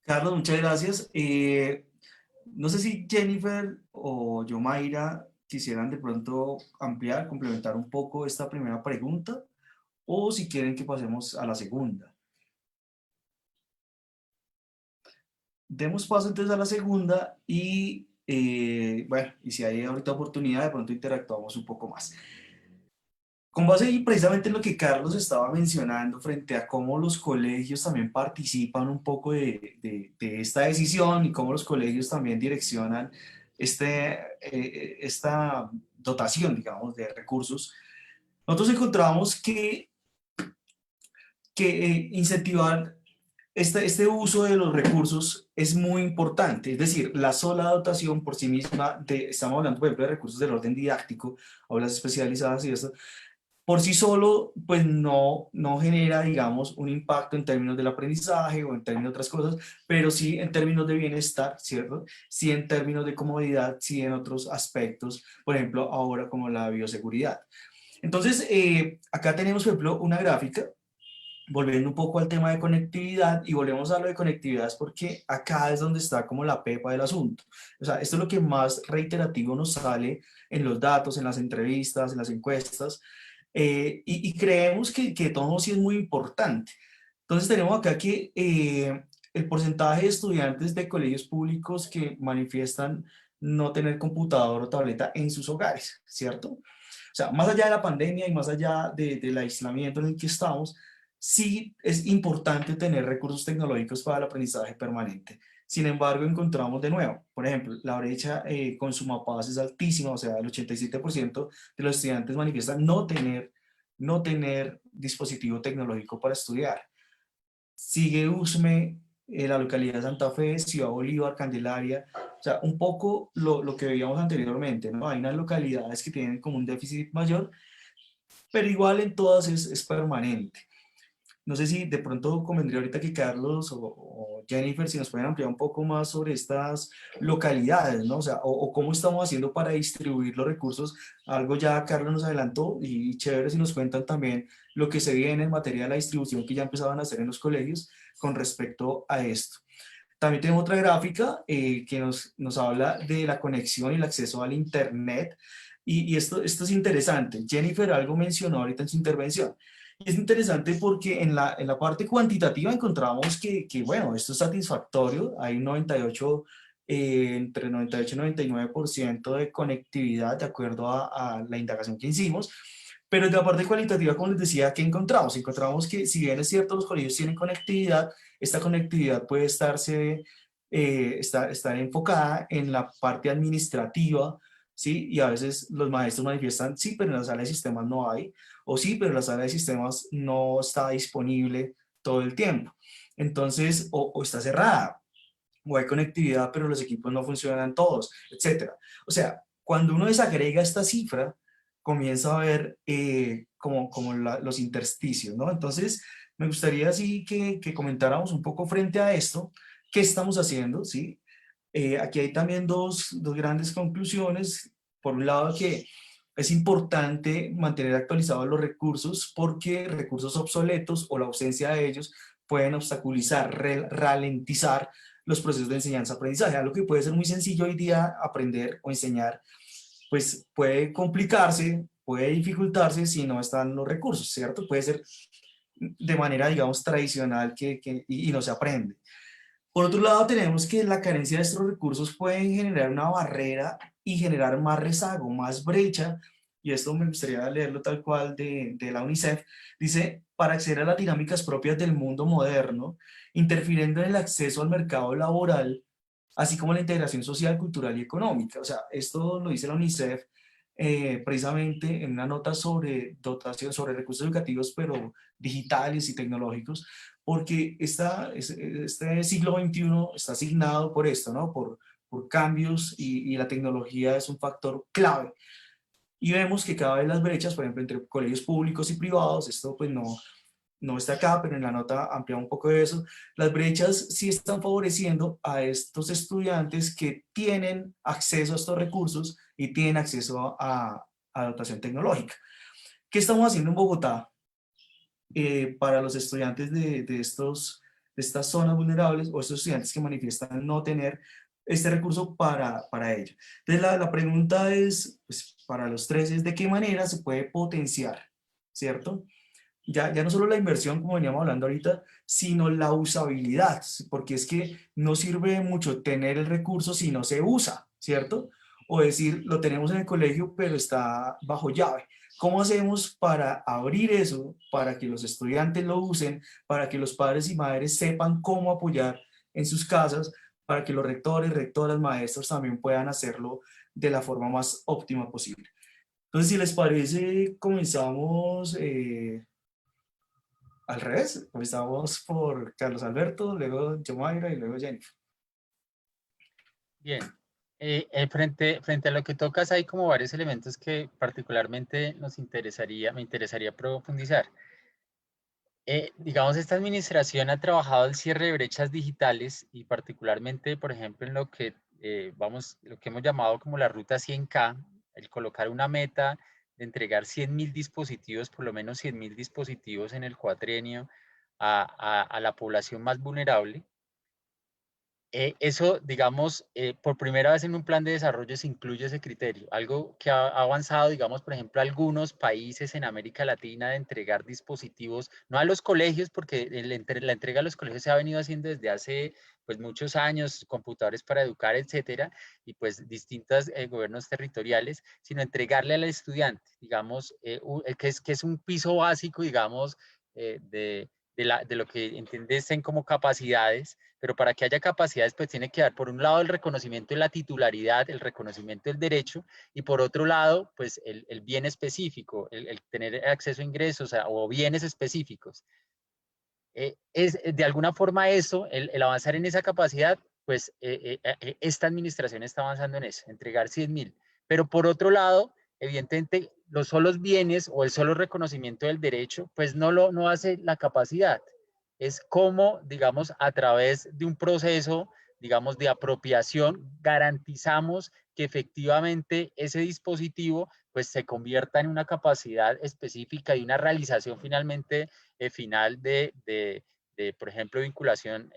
Carlos, muchas gracias. No sé si Jennifer o Yomaira quisieran de pronto ampliar, complementar un poco esta primera pregunta, o si quieren que pasemos a la segunda. Demos paso entonces a la segunda y, bueno, y si hay ahorita oportunidad, de pronto interactuamos un poco más. Con base ahí precisamente en lo que Carlos estaba mencionando frente a cómo los colegios también participan un poco de esta decisión, y cómo los colegios también direccionan esta dotación, digamos, de recursos, nosotros encontramos que incentivar este uso de los recursos es muy importante. Es decir, la sola dotación por sí misma, estamos hablando por ejemplo de recursos del orden didáctico, aulas especializadas y esto, por sí solo pues no genera, digamos, un impacto en términos del aprendizaje o en términos de otras cosas, pero sí en términos de bienestar, ¿cierto? Sí en términos de comodidad, sí en otros aspectos, por ejemplo ahora como la bioseguridad. Entonces, acá tenemos, por ejemplo, una gráfica, volviendo un poco al tema de conectividad, y volvemos a lo de conectividad es porque acá es donde está como la pepa del asunto. O sea, esto es lo que más reiterativo nos sale en los datos, en las entrevistas, en las encuestas, y creemos que todo sí es muy importante. Entonces tenemos acá que el porcentaje de estudiantes de colegios públicos que manifiestan no tener computador o tableta en sus hogares, ¿cierto? O sea, más allá de la pandemia y más allá del aislamiento en el que estamos, sí es importante tener recursos tecnológicos para el aprendizaje permanente. Sin embargo, encontramos de nuevo, por ejemplo, la brecha con Sumapaz es altísima, o sea, el 87% de los estudiantes manifiestan no tener dispositivo tecnológico para estudiar. Sigue Usme, la localidad de Santa Fe, Ciudad Bolívar, Candelaria, o sea, un poco lo que veíamos anteriormente, ¿no? Hay unas localidades que tienen como un déficit mayor, pero igual en todas es permanente. No sé si de pronto convendría ahorita que Carlos o Jennifer, si nos pueden ampliar un poco más sobre estas localidades, ¿no? O sea, o cómo estamos haciendo para distribuir los recursos. Algo ya Carlos nos adelantó y chévere si nos cuentan también lo que se viene en materia de la distribución que ya empezaban a hacer en los colegios con respecto a esto. También tenemos otra gráfica que nos habla de la conexión y el acceso al Internet. Y esto es interesante. Jennifer algo mencionó ahorita en su intervención. Y es interesante porque en la parte cuantitativa encontramos bueno, esto es satisfactorio. Hay un 98, entre 98 y 99% de conectividad de acuerdo a la indagación que hicimos. Pero en la parte cualitativa, como les decía, ¿qué encontramos? Encontramos que si bien es cierto los colegios tienen conectividad, esta conectividad puede estar enfocada en la parte administrativa, ¿sí? Y a veces los maestros manifiestan, sí, pero en la sala de sistemas no hay, o sí, pero la sala de sistemas no está disponible todo el tiempo. Entonces, o está cerrada, o hay conectividad, pero los equipos no funcionan todos, etcétera. O sea, cuando uno desagrega esta cifra, comienza a ver como los intersticios, ¿no? Entonces, me gustaría así que comentáramos un poco frente a esto, qué estamos haciendo, ¿sí? Aquí hay también dos grandes conclusiones. Por un lado, que es importante mantener actualizados los recursos porque recursos obsoletos o la ausencia de ellos pueden obstaculizar, ralentizar los procesos de enseñanza-aprendizaje. Algo que puede ser muy sencillo hoy día aprender o enseñar, pues puede complicarse, puede dificultarse si no están los recursos, ¿cierto? Puede ser de manera, digamos, tradicional y no se aprende. Por otro lado, tenemos que la carencia de estos recursos puede generar una barrera y generar más rezago, más brecha, y esto me gustaría leerlo tal cual de la UNICEF. Dice, para acceder a las dinámicas propias del mundo moderno, interfiriendo en el acceso al mercado laboral, así como la integración social, cultural y económica. O sea, esto lo dice la UNICEF precisamente en una nota sobre dotación, sobre recursos educativos, pero digitales y tecnológicos, porque este siglo XXI está asignado por esto, ¿no? Por cambios y la tecnología es un factor clave. Y vemos que cada vez las brechas, por ejemplo, entre colegios públicos y privados, esto pues no está acá, pero en la nota ampliamos un poco de eso, las brechas sí están favoreciendo a estos estudiantes que tienen acceso a estos recursos y tienen acceso a dotación tecnológica. ¿Qué estamos haciendo en Bogotá para los estudiantes de estas zonas vulnerables o estos estudiantes que manifiestan no tener este recurso para ello? Entonces la pregunta es, pues, para los tres, es de qué manera se puede potenciar, ¿cierto? Ya no solo la inversión, como veníamos hablando ahorita, sino la usabilidad, porque es que no sirve mucho tener el recurso si no se usa, ¿cierto? O decir, lo tenemos en el colegio, pero está bajo llave. ¿Cómo hacemos para abrir eso, para que los estudiantes lo usen, para que los padres y madres sepan cómo apoyar en sus casas, para que los rectores, rectoras, maestros también puedan hacerlo de la forma más óptima posible? Entonces, si les parece, comenzamos al revés. Comenzamos por Carlos Alberto, luego Yomaira y luego Jennifer. Bien, frente a lo que tocas hay como varios elementos que particularmente me interesaría profundizar. Digamos, esta administración ha trabajado el cierre de brechas digitales y particularmente, por ejemplo, en lo que lo que hemos llamado como la ruta 100K, el colocar una meta de entregar 100.000 dispositivos, por lo menos 100.000 dispositivos en el cuatrienio a la población más vulnerable. Eso, digamos, por primera vez en un plan de desarrollo se incluye ese criterio, algo que ha avanzado, digamos, por ejemplo, algunos países en América Latina de entregar dispositivos, no a los colegios, porque la entrega a los colegios se ha venido haciendo desde hace pues muchos años, computadores para educar, etcétera, y pues distintos gobiernos territoriales, sino entregarle al estudiante, digamos, que es un piso básico, digamos, de lo que entienden como capacidades, pero para que haya capacidades, pues tiene que dar, por un lado, el reconocimiento de la titularidad, el reconocimiento del derecho, y por otro lado, pues el bien específico, el tener acceso a ingresos o bienes específicos. Es de alguna forma eso, el avanzar en esa capacidad, pues esta administración está avanzando en eso, entregar 100.000. Pero por otro lado, evidentemente los solos bienes o el solo reconocimiento del derecho, pues no hace la capacidad. Es como, digamos, a través de un proceso, digamos, de apropiación, garantizamos que efectivamente ese dispositivo pues se convierta en una capacidad específica y una realización finalmente final por ejemplo, vinculación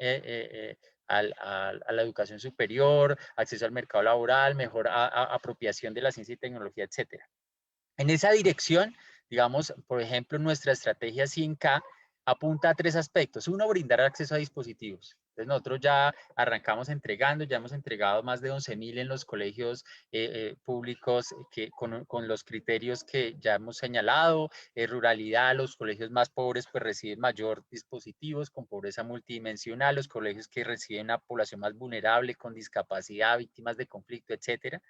a la educación superior, acceso al mercado laboral, mejor apropiación de la ciencia y tecnología, etcétera. En esa dirección, digamos, por ejemplo, nuestra estrategia 100K apunta a 3 aspectos. Uno, brindar acceso a dispositivos. Entonces nosotros ya arrancamos entregando, ya hemos entregado más de 11.000 en los colegios públicos con los criterios que ya hemos señalado. Ruralidad, los colegios más pobres pues reciben mayor dispositivos con pobreza multidimensional, los colegios que reciben una población más vulnerable con discapacidad, víctimas de conflicto, etcétera.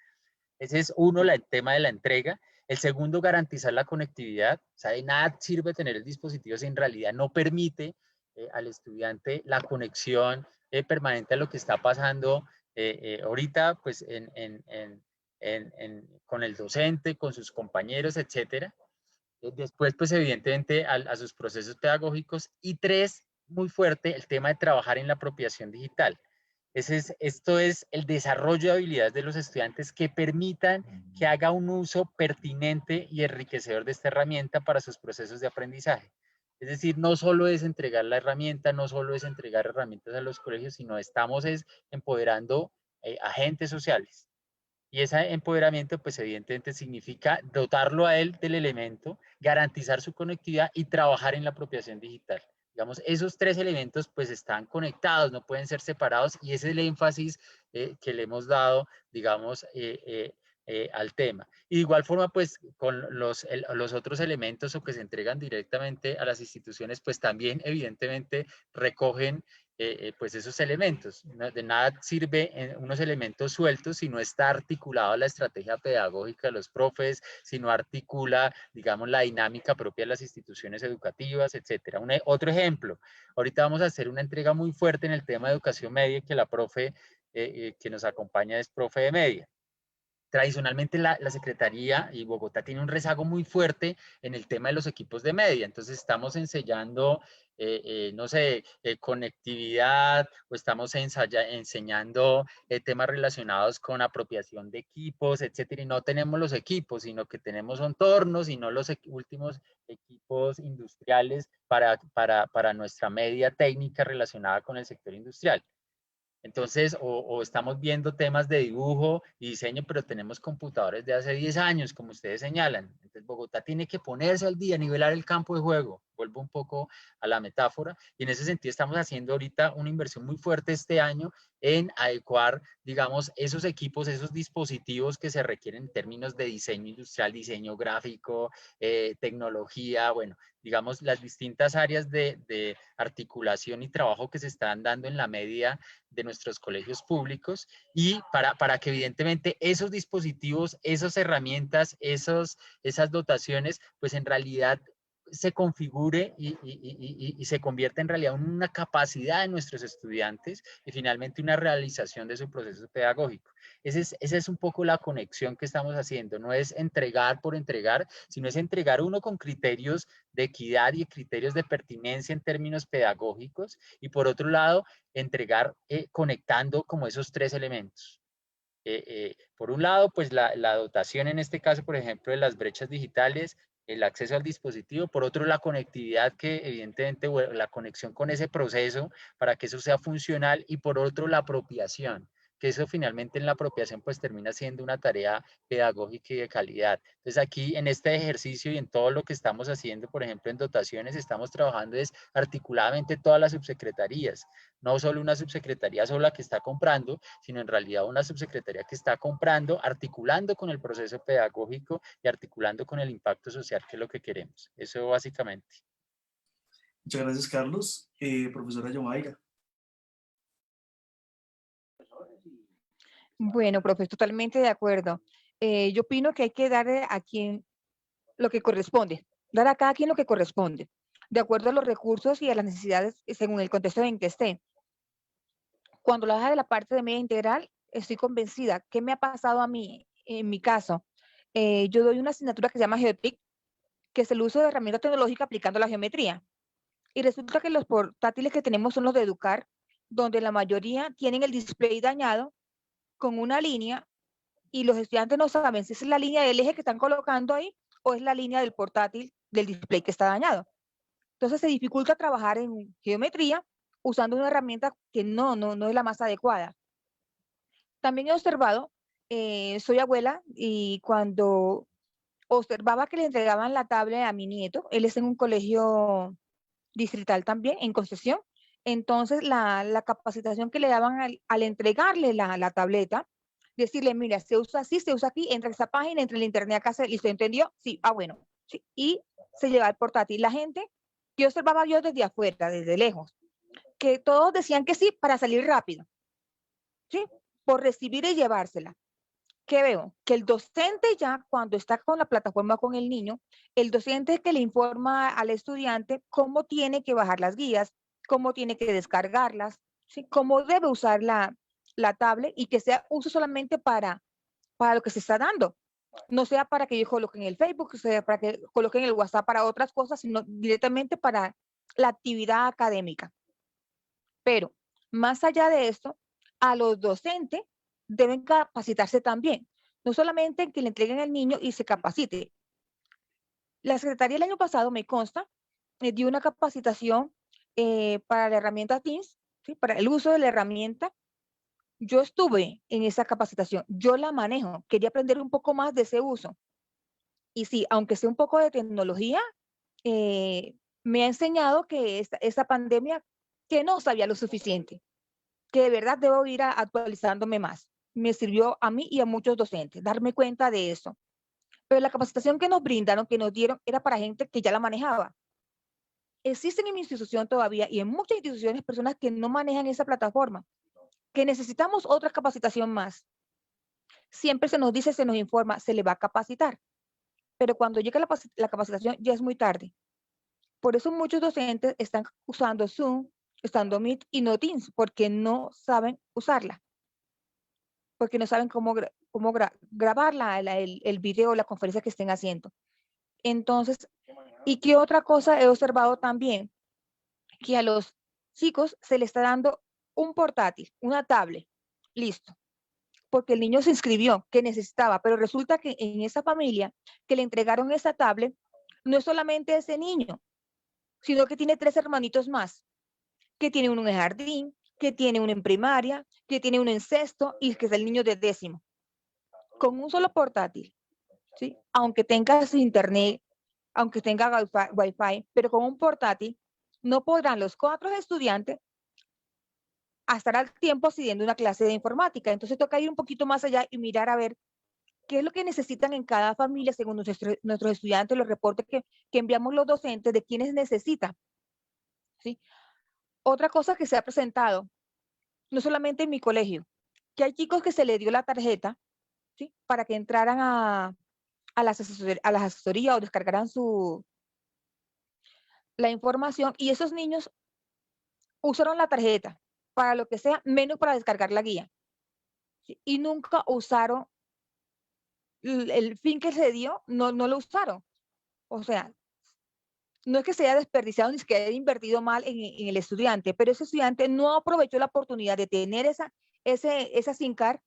Ese es uno, el tema de la entrega. El segundo, garantizar la conectividad. O sea, de nada sirve tener el dispositivo si en realidad no permite al estudiante la conexión permanente a lo que está pasando ahorita, pues con el docente, con sus compañeros, etcétera. Después, pues evidentemente a sus procesos pedagógicos. Y 3, muy fuerte, el tema de trabajar en la apropiación digital. Esto es el desarrollo de habilidades de los estudiantes que permitan que haga un uso pertinente y enriquecedor de esta herramienta para sus procesos de aprendizaje. Es decir, no solo es entregar la herramienta, no solo es entregar herramientas a los colegios, sino estamos empoderando agentes sociales. Y ese empoderamiento, pues evidentemente significa dotarlo a él del elemento, garantizar su conectividad y trabajar en la apropiación digital. Digamos, esos 3 elementos pues están conectados, no pueden ser separados y ese es el énfasis que le hemos dado, digamos, al tema. Y de igual forma, pues con los otros elementos o que se entregan directamente a las instituciones, pues también evidentemente recogen pues esos elementos. De nada sirve unos elementos sueltos si no está articulado la estrategia pedagógica de los profes, si no articula, digamos, la dinámica propia de las instituciones educativas, etcétera. Otro ejemplo, ahorita vamos a hacer una entrega muy fuerte en el tema de educación media, que la profe que nos acompaña es profe de media. Tradicionalmente la Secretaría y Bogotá tiene un rezago muy fuerte en el tema de los equipos de media. Entonces estamos enseñando, no sé, conectividad o estamos enseñando temas relacionados con apropiación de equipos, etcétera. Y no tenemos los equipos, sino que tenemos entornos y no los últimos equipos industriales para nuestra media técnica relacionada con el sector industrial. Entonces, o estamos viendo temas de dibujo y diseño, pero tenemos computadores de hace 10 años, como ustedes señalan. Entonces, Bogotá tiene que ponerse al día, nivelar el campo de juego. Vuelvo un poco a la metáfora. Y en ese sentido estamos haciendo ahorita una inversión muy fuerte este año en adecuar, digamos, esos equipos, esos dispositivos que se requieren en términos de diseño industrial, diseño gráfico, tecnología, bueno, digamos, las distintas áreas de articulación y trabajo que se están dando en la media de nuestros colegios públicos y para que evidentemente esos dispositivos, esas herramientas, esas dotaciones, pues en realidad se configure y se convierta en realidad en una capacidad de nuestros estudiantes y finalmente una realización de su proceso pedagógico. Esa es un poco la conexión que estamos haciendo, no es entregar por entregar, sino es entregar uno con criterios de equidad y criterios de pertinencia en términos pedagógicos y por otro lado, entregar conectando como esos 3 elementos. Por un lado, pues la dotación en este caso, por ejemplo, de las brechas digitales, el acceso al dispositivo, por otro la conectividad que evidentemente, la conexión con ese proceso para que eso sea funcional y por otro la apropiación, que eso finalmente en la apropiación pues termina siendo una tarea pedagógica y de calidad. Entonces aquí en este ejercicio y en todo lo que estamos haciendo, por ejemplo en dotaciones, estamos trabajando articuladamente todas las subsecretarías, no solo una subsecretaría sola que está comprando, sino en realidad una subsecretaría que está comprando, articulando con el proceso pedagógico y articulando con el impacto social, que es lo que queremos. Eso básicamente. Muchas gracias, Carlos. Profesora Yomaira. Bueno, profe, totalmente de acuerdo. Yo opino que hay que darle a quien lo que corresponde, dar a cada quien lo que corresponde, de acuerdo a los recursos y a las necesidades según el contexto en que esté. Cuando lo haga de la parte de media integral, estoy convencida. ¿Qué me ha pasado a mí, en mi caso? yo doy una asignatura que se llama Geotic, que es el uso de herramientas tecnológicas aplicando la geometría. Y resulta que los portátiles que tenemos son los de Educar, donde la mayoría tienen el display dañado con una línea y los estudiantes no saben si es la línea del eje que están colocando ahí o es la línea del portátil del display que está dañado. Entonces se dificulta trabajar en geometría usando una herramienta que no es la más adecuada. También he observado, soy abuela, y cuando observaba que le entregaban la tablet a mi nieto, él es en un colegio distrital también, en Concepción, entonces la capacitación que le daban al entregarle la tableta, decirle, mira, se usa así, se usa aquí, entra a esa página, entra en el internet acá, ¿y se entendió? Sí, bueno, sí, y se lleva el portátil. La gente, que observaba yo desde afuera, desde lejos, que todos decían que sí para salir rápido, ¿sí? Por recibir y llevársela. ¿Qué veo? Que el docente ya cuando está con la plataforma con el niño, el docente es que le informa al estudiante cómo tiene que bajar las guías, cómo tiene que descargarlas, ¿sí? Cómo debe usar la tablet y que sea uso solamente para lo que se está dando. No sea para que yo coloque en el Facebook, sea para que coloquen en el WhatsApp para otras cosas, sino directamente para la actividad académica. Pero más allá de esto, a los docentes deben capacitarse también, no solamente en que le entreguen al niño y se capacite. La Secretaría el año pasado, me consta, dio una capacitación para la herramienta Teams, ¿sí? Para el uso de la herramienta. Yo estuve en esa capacitación, yo la manejo, quería aprender un poco más de ese uso. Y sí, aunque sé un poco de tecnología, me ha enseñado que esta pandemia, que no sabía lo suficiente, que de verdad debo ir actualizándome más. Me sirvió a mí y a muchos docentes darme cuenta de eso. Pero la capacitación que nos brindaron, que nos dieron, era para gente que ya la manejaba. Existen en mi institución todavía y en muchas instituciones personas que no manejan esa plataforma, que necesitamos otra capacitación más. Siempre se nos dice, se nos informa, se le va a capacitar. Pero cuando llega la capacitación ya es muy tarde. Por eso muchos docentes están usando Zoom, usando Meet y no Teams, porque no saben usarla. Porque no saben cómo grabar el video o la conferencia que estén haciendo. Entonces, ¿y qué otra cosa he observado también? Que a los chicos se les está dando un portátil, una tablet, listo, porque el niño se inscribió, que necesitaba, pero resulta que en esa familia que le entregaron esa tablet, no es solamente ese niño, sino que tiene 3 hermanitos más, que tiene uno en jardín, que tiene uno en primaria, que tiene uno en sexto y que es el niño de 10º. Con un solo portátil, ¿sí? Aunque tenga su internet, aunque tenga wifi, pero con un portátil, no podrán los 4 estudiantes estar al tiempo siguiendo una clase de informática. Entonces toca ir un poquito más allá y mirar a ver qué es lo que necesitan en cada familia según nuestros estudiantes, los reportes que enviamos los docentes de quienes necesitan, ¿sí? Otra cosa que se ha presentado, no solamente en mi colegio, que hay chicos que se les dio la tarjeta, ¿sí? Para que entraran a las asesorías o descargaran la información, y esos niños usaron la tarjeta para lo que sea, menos para descargar la guía, ¿sí? Y nunca usaron el fin que se dio, no lo usaron. O sea, no es que se haya desperdiciado ni que haya invertido mal en el estudiante, pero ese estudiante no aprovechó la oportunidad de tener esa SIM card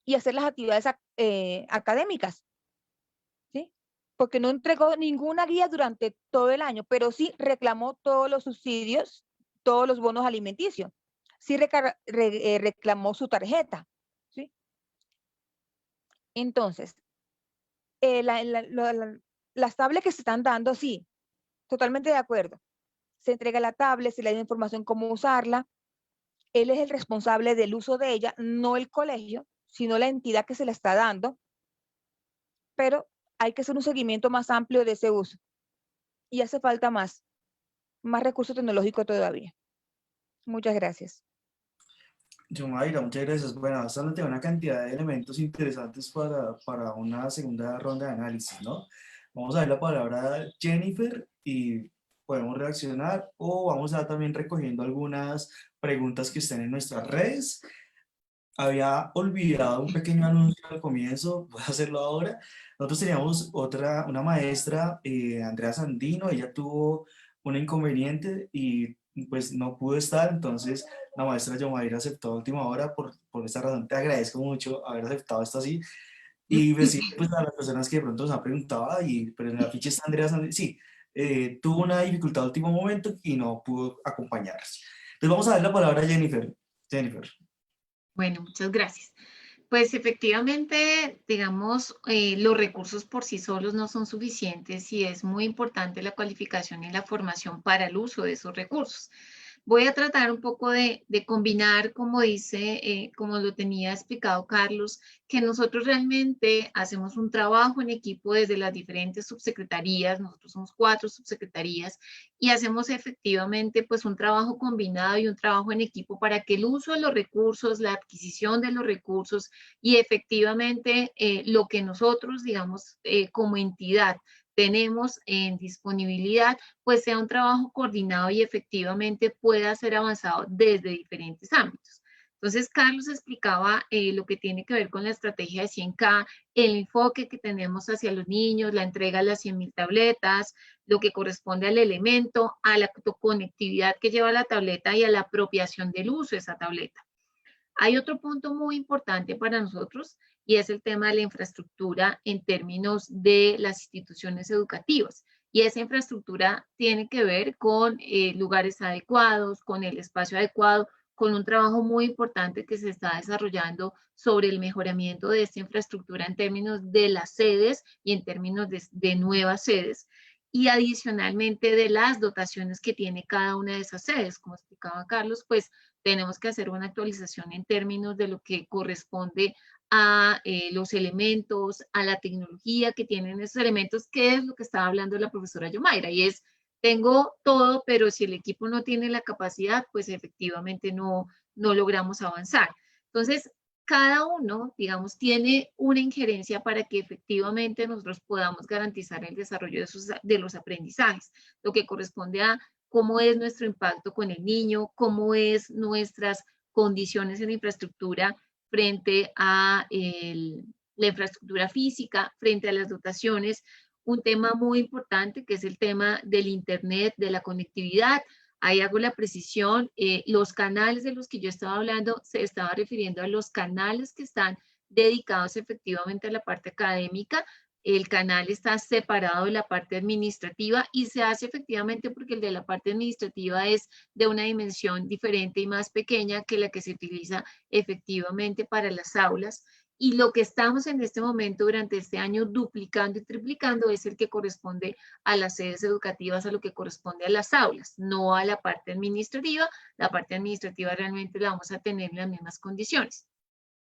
y hacer las actividades académicas, ¿sí? Porque no entregó ninguna guía durante todo el año, pero sí reclamó todos los subsidios, todos los bonos alimenticios. Sí reclamó su tarjeta, ¿sí? Entonces, las tablets que se están dando, sí, totalmente de acuerdo. Se entrega la tablet, se le da información cómo usarla. Él es el responsable del uso de ella, no el colegio, sino la entidad que se la está dando. Pero hay que hacer un seguimiento más amplio de ese uso. Y hace falta más recursos tecnológicos todavía. Muchas gracias. Yomaira, muchas gracias. Bueno, bastante una cantidad de elementos interesantes para una segunda ronda de análisis, ¿no? Vamos a ver la palabra Jennifer y podemos reaccionar o vamos a también recogiendo algunas preguntas que estén en nuestras redes. había olvidado un pequeño anuncio al comienzo, voy a hacerlo ahora. Nosotros teníamos una maestra, Andrea Sandino, ella tuvo un inconveniente y pues no pudo estar, entonces la maestra Yomaira aceptó a última hora, por esta razón te agradezco mucho haber aceptado esto así. Y decir pues, a las personas que de pronto nos han preguntado, pero en el afiche está Andrea Sandino, sí, tuvo una dificultad a último momento y no pudo acompañarnos. Entonces vamos a dar la palabra a Jennifer. Jennifer. Bueno, muchas gracias. Pues efectivamente, digamos, los recursos por sí solos no son suficientes y es muy importante la cualificación y la formación para el uso de esos recursos. Voy a tratar un poco de combinar, como dice, como lo tenía explicado Carlos, que nosotros realmente hacemos un trabajo en equipo desde las diferentes subsecretarías, nosotros somos 4 subsecretarías, y hacemos efectivamente pues un trabajo combinado y un trabajo en equipo para que el uso de los recursos, la adquisición de los recursos y efectivamente lo que nosotros, digamos, como entidad tenemos en disponibilidad, pues sea un trabajo coordinado y efectivamente pueda ser avanzado desde diferentes ámbitos. Entonces, Carlos explicaba lo que tiene que ver con la estrategia de 100K, el enfoque que tenemos hacia los niños, la entrega de las 100.000 tabletas, lo que corresponde al elemento, a la conectividad que lleva la tableta y a la apropiación del uso de esa tableta. Hay otro punto muy importante para nosotros y es el tema de la infraestructura en términos de las instituciones educativas. Y esa infraestructura tiene que ver con lugares adecuados, con el espacio adecuado, con un trabajo muy importante que se está desarrollando sobre el mejoramiento de esta infraestructura en términos de las sedes y en términos de nuevas sedes. Y adicionalmente de las dotaciones que tiene cada una de esas sedes. Como explicaba Carlos, pues tenemos que hacer una actualización en términos de lo que corresponde a los elementos, a la tecnología que tienen esos elementos, que es lo que estaba hablando la profesora Yomaira, y es, tengo todo, pero si el equipo no tiene la capacidad, pues efectivamente no logramos avanzar. Entonces, cada uno, digamos, tiene una injerencia para que efectivamente nosotros podamos garantizar el desarrollo de los aprendizajes, lo que corresponde a cómo es nuestro impacto con el niño, cómo es nuestras condiciones en infraestructura frente a la infraestructura física, frente a las dotaciones. Un tema muy importante que es el tema del Internet, de la conectividad. Ahí hago la precisión, los canales de los que yo estaba hablando, se estaba refiriendo a los canales que están dedicados efectivamente a la parte académica. El canal está separado de la parte administrativa y se hace efectivamente porque el de la parte administrativa es de una dimensión diferente y más pequeña que la que se utiliza efectivamente para las aulas. Y lo que estamos en este momento durante este año duplicando y triplicando es el que corresponde a las sedes educativas, a lo que corresponde a las aulas, no a la parte administrativa. La parte administrativa realmente la vamos a tener en las mismas condiciones.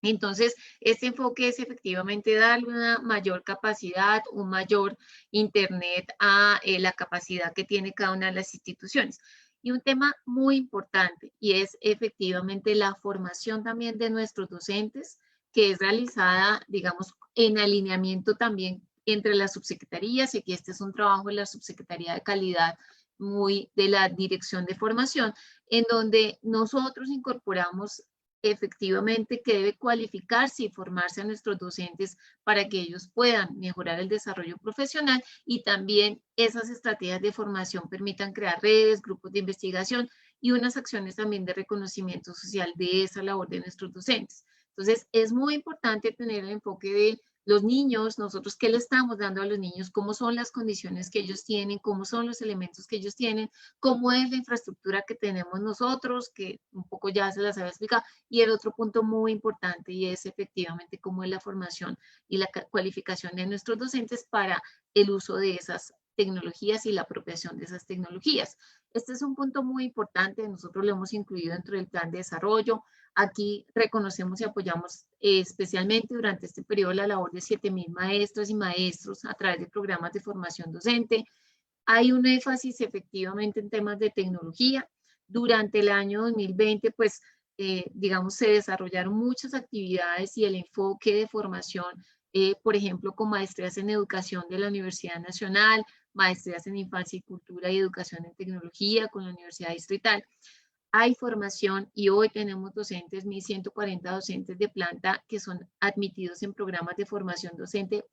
Entonces, este enfoque es efectivamente darle una mayor capacidad, un mayor internet a la capacidad que tiene cada una de las instituciones. Y un tema muy importante, y es efectivamente la formación también de nuestros docentes, que es realizada, digamos, en alineamiento también entre las subsecretarías, y aquí este es un trabajo de la Subsecretaría de Calidad, muy de la Dirección de Formación, en donde nosotros incorporamos efectivamente que debe cualificarse y formarse a nuestros docentes para que ellos puedan mejorar el desarrollo profesional y también esas estrategias de formación permitan crear redes, grupos de investigación y unas acciones también de reconocimiento social de esa labor de nuestros docentes. Entonces, es muy importante tener el enfoque de los niños, nosotros qué le estamos dando a los niños, cómo son las condiciones que ellos tienen, cómo son los elementos que ellos tienen, cómo es la infraestructura que tenemos nosotros, que un poco ya se las había explicado, y el otro punto muy importante y es efectivamente cómo es la formación y la cualificación de nuestros docentes para el uso de esas tecnologías y la apropiación de esas tecnologías. Este es un punto muy importante, nosotros lo hemos incluido dentro del plan de desarrollo. Aquí reconocemos y apoyamos especialmente durante este periodo la labor de 7.000 maestras y maestros a través de programas de formación docente. Hay un énfasis efectivamente en temas de tecnología. Durante el año 2020, pues, digamos, se desarrollaron muchas actividades y el enfoque de formación, por ejemplo, con maestrías en educación de la Universidad Nacional, maestrías en infancia y cultura y educación en tecnología con la Universidad Distrital. hay formación y hoy tenemos docentes, 1.140 docentes de planta que son admitidos en programas de formación docente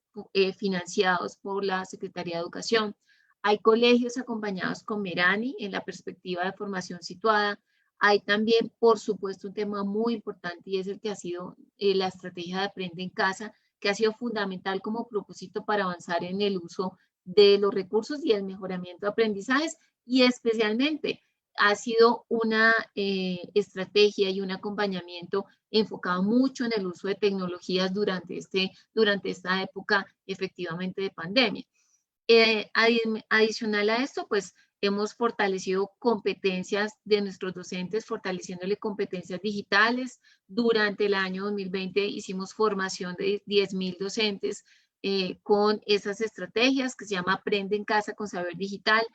financiados por la Secretaría de Educación. Hay colegios acompañados con Merani en la perspectiva de formación situada. Hay también, por supuesto, un tema muy importante y es el que ha sido la estrategia de Aprende en Casa, que ha sido fundamental como propósito para avanzar en el uso de los recursos y el mejoramiento de aprendizajes, y especialmente ha sido una estrategia y un acompañamiento enfocado mucho en el uso de tecnologías durante esta época efectivamente de pandemia. Adicional a esto, pues hemos fortalecido competencias de nuestros docentes, fortaleciéndole competencias digitales. Durante el año 2020 hicimos formación de 10.000 docentes con esas estrategias que se llama Aprende en Casa con Saber Digital.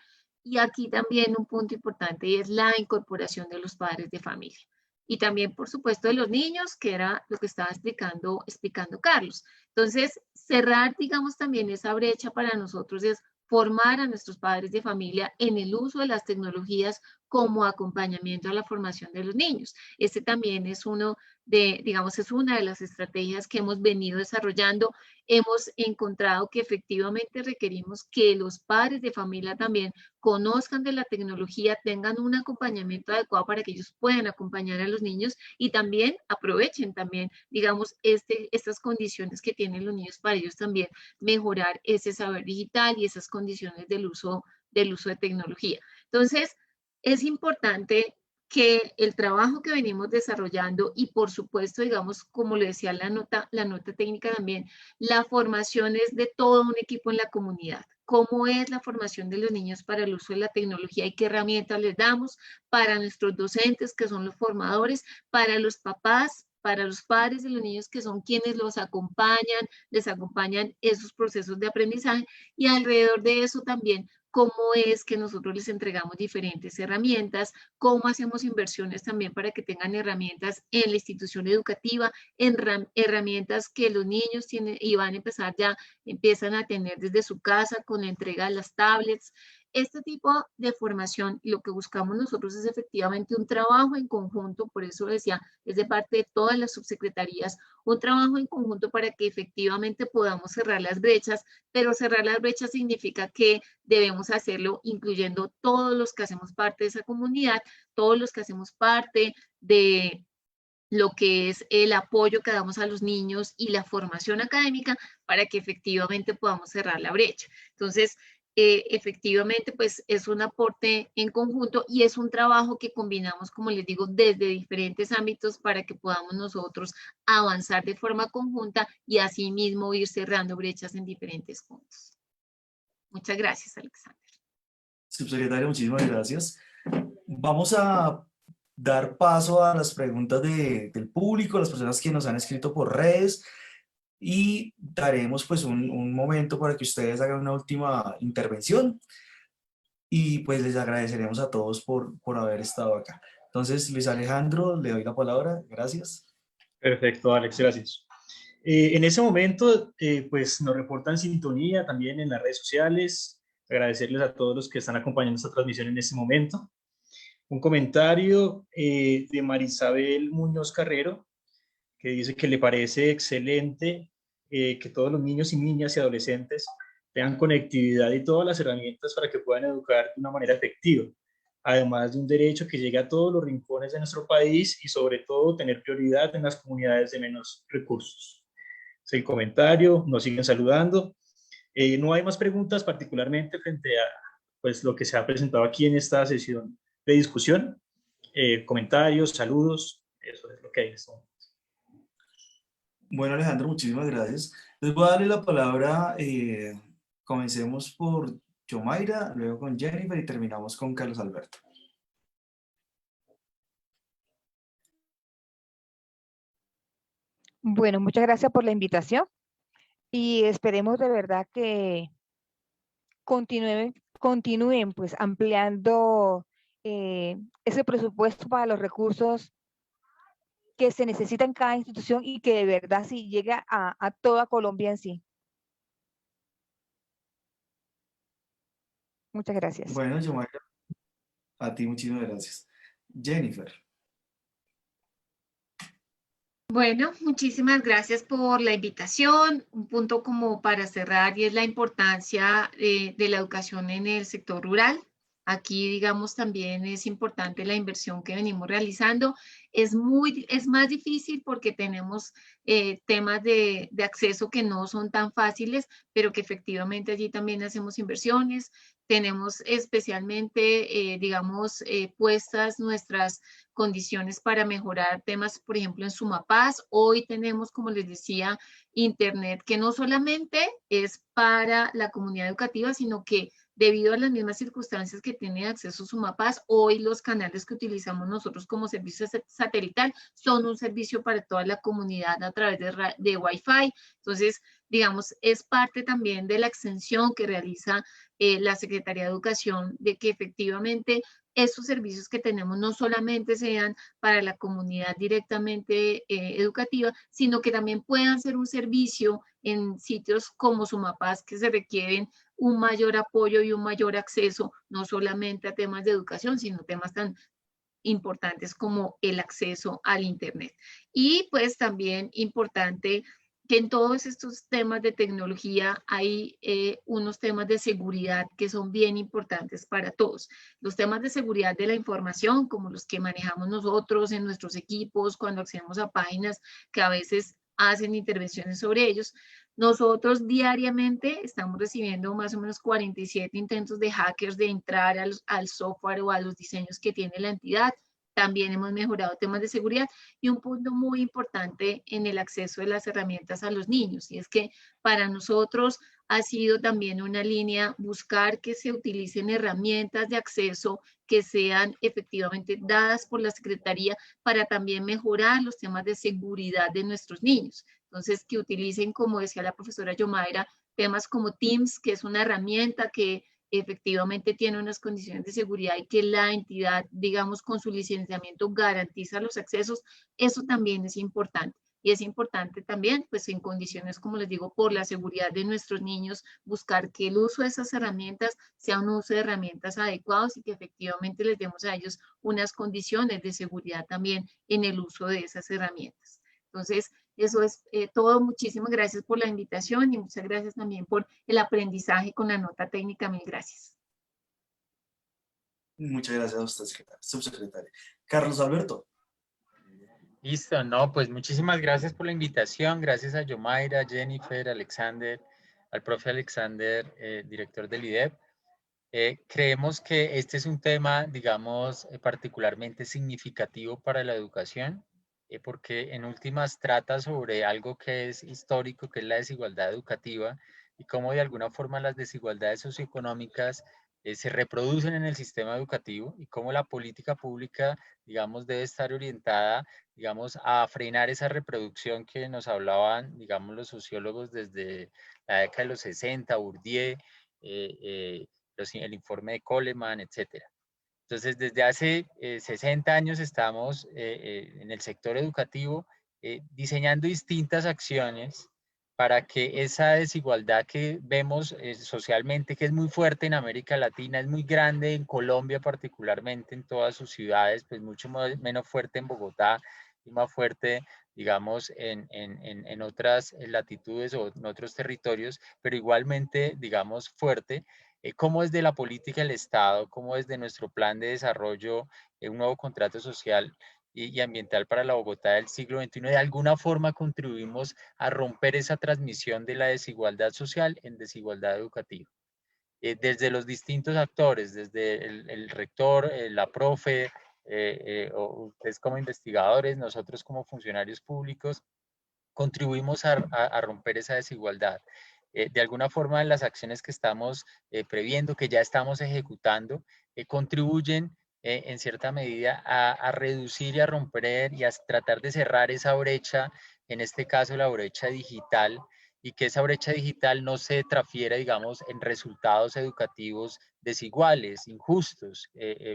Y aquí también un punto importante es la incorporación de los padres de familia. Y también, por supuesto, de los niños, que era lo que estaba explicando Carlos. Entonces, cerrar, digamos, también esa brecha para nosotros es formar a nuestros padres de familia en el uso de las tecnologías como acompañamiento a la formación de los niños. Este también es es una de las estrategias que hemos venido desarrollando. Hemos encontrado que efectivamente requerimos que los padres de familia también conozcan de la tecnología, tengan un acompañamiento adecuado para que ellos puedan acompañar a los niños y también aprovechen también, digamos, estas condiciones que tienen los niños para ellos también mejorar ese saber digital y esas condiciones del uso de tecnología. Entonces, es importante que el trabajo que venimos desarrollando y por supuesto, digamos, como le decía la nota técnica también, la formación es de todo un equipo en la comunidad. ¿Cómo es la formación de los niños para el uso de la tecnología y qué herramientas les damos para nuestros docentes, que son los formadores, para los papás, para los padres de los niños, que son quienes los acompañan, les acompañan esos procesos de aprendizaje, y alrededor de eso también cómo es que nosotros les entregamos diferentes herramientas, cómo hacemos inversiones también para que tengan herramientas en la institución educativa, herramientas que los niños tienen y van a empezar ya, empiezan a tener desde su casa con la entrega de las tablets. Este tipo de formación, lo que buscamos nosotros es efectivamente un trabajo en conjunto, por eso decía, es de parte de todas las subsecretarías, un trabajo en conjunto para que efectivamente podamos cerrar las brechas, pero cerrar las brechas significa que debemos hacerlo incluyendo todos los que hacemos parte de esa comunidad, todos los que hacemos parte de lo que es el apoyo que damos a los niños y la formación académica para que efectivamente podamos cerrar la brecha. Entonces, efectivamente, pues es un aporte en conjunto y es un trabajo que combinamos, como les digo, desde diferentes ámbitos para que podamos nosotros avanzar de forma conjunta y asimismo ir cerrando brechas en diferentes puntos. Muchas gracias, Alexander. Subsecretario, muchísimas gracias. Vamos a dar paso a las preguntas del público, las personas que nos han escrito por redes, y daremos pues un momento para que ustedes hagan una última intervención y pues les agradeceremos a todos por haber estado acá. Entonces, Luis Alejandro, le doy la palabra. Gracias. Perfecto, Alex, gracias. En ese momento, pues nos reportan sintonía también en las redes sociales. Agradecerles a todos los que están acompañando esta transmisión en este momento. Un comentario de Marisabel Muñoz Carrero, que dice que le parece excelente que todos los niños y niñas y adolescentes tengan conectividad y todas las herramientas para que puedan educar de una manera efectiva, además de un derecho que llegue a todos los rincones de nuestro país y sobre todo tener prioridad en las comunidades de menos recursos. Es el comentario, nos siguen saludando. No hay más preguntas particularmente frente a pues, lo que se ha presentado aquí en esta sesión de discusión. Comentarios, saludos, eso es lo que hay en este momento. Bueno, Alejandro, muchísimas gracias. Les voy a darle la palabra, comencemos por Yomaira, luego con Jennifer y terminamos con Carlos Alberto. Bueno, muchas gracias por la invitación y esperemos de verdad que continúen pues ampliando ese presupuesto para los recursos que se necesitan en cada institución y que de verdad sí llegue a toda Colombia en sí. Muchas gracias. Bueno, Yomaira, a ti muchísimas gracias. Jennifer. Bueno, muchísimas gracias por la invitación. Un punto como para cerrar y es la importancia de la educación en el sector rural. Aquí, digamos, también es importante la inversión que venimos realizando. Es más difícil porque tenemos temas de acceso que no son tan fáciles, pero que efectivamente allí también hacemos inversiones. Tenemos especialmente, digamos, puestas nuestras condiciones para mejorar temas, por ejemplo, en Sumapaz. Hoy tenemos, como les decía, Internet que no solamente es para la comunidad educativa, sino que debido a las mismas circunstancias que tiene acceso Sumapaz, hoy los canales que utilizamos nosotros como servicio satelital son un servicio para toda la comunidad a través de Wi-Fi. Entonces, digamos, es parte también de la extensión que realiza la Secretaría de Educación de que efectivamente estos servicios que tenemos no solamente sean para la comunidad directamente educativa, sino que también puedan ser un servicio en sitios como Sumapaz que se requieren un mayor apoyo y un mayor acceso, no solamente a temas de educación, sino temas tan importantes como el acceso al Internet. Y pues también importante que en todos estos temas de tecnología hay unos temas de seguridad que son bien importantes para todos. Los temas de seguridad de la información, como los que manejamos nosotros en nuestros equipos, cuando accedemos a páginas que a veces hacen intervenciones sobre ellos. Nosotros diariamente estamos recibiendo más o menos 47 intentos de hackers de entrar al software o a los diseños que tiene la entidad. También hemos mejorado temas de seguridad y un punto muy importante en el acceso de las herramientas a los niños. Y es que para nosotros ha sido también una línea buscar que se utilicen herramientas de acceso que sean efectivamente dadas por la Secretaría para también mejorar los temas de seguridad de nuestros niños. Entonces, que utilicen, como decía la profesora Yomaira, temas como Teams, que es una herramienta que efectivamente tiene unas condiciones de seguridad y que la entidad, digamos, con su licenciamiento garantiza los accesos, eso también es importante. Y es importante también, pues en condiciones, como les digo, por la seguridad de nuestros niños, buscar que el uso de esas herramientas sea un uso de herramientas adecuados y que efectivamente les demos a ellos unas condiciones de seguridad también en el uso de esas herramientas. Entonces, eso es todo. Muchísimas gracias por la invitación y muchas gracias también por el aprendizaje con la nota técnica. Mil gracias. Muchas gracias a usted, subsecretario. Carlos Alberto. Listo, no, pues muchísimas gracias por la invitación. Gracias a Yomaira, Jennifer, Alexander, al profe Alexander, director del IDEP. Creemos que este es un tema, digamos, particularmente significativo para la educación, porque en últimas trata sobre algo que es histórico, que es la desigualdad educativa, y cómo de alguna forma las desigualdades socioeconómicas se reproducen en el sistema educativo y cómo la política pública, digamos, debe estar orientada, digamos, a frenar esa reproducción que nos hablaban, digamos, los sociólogos desde la década de los 60, Bourdieu, el informe de Coleman, etcétera. Entonces, desde hace 60 años estamos en el sector educativo diseñando distintas acciones para que esa desigualdad que vemos socialmente, que es muy fuerte en América Latina, es muy grande en Colombia particularmente, en todas sus ciudades, pues mucho menos fuerte en Bogotá y más fuerte, digamos, en otras latitudes o en otros territorios, pero igualmente, digamos, fuerte. Cómo desde la política del Estado, cómo desde nuestro plan de desarrollo, un nuevo contrato social y ambiental para la Bogotá del siglo XXI, de alguna forma contribuimos a romper esa transmisión de la desigualdad social en desigualdad educativa. Desde los distintos actores, desde el rector, la profe, o ustedes como investigadores, nosotros como funcionarios públicos, contribuimos a romper esa desigualdad. De alguna forma, las acciones que estamos previendo, que ya estamos ejecutando, contribuyen en cierta medida a reducir y a romper y a tratar de cerrar esa brecha, en este caso la brecha digital, y que esa brecha digital no se transfiera, digamos, en resultados educativos desiguales, injustos,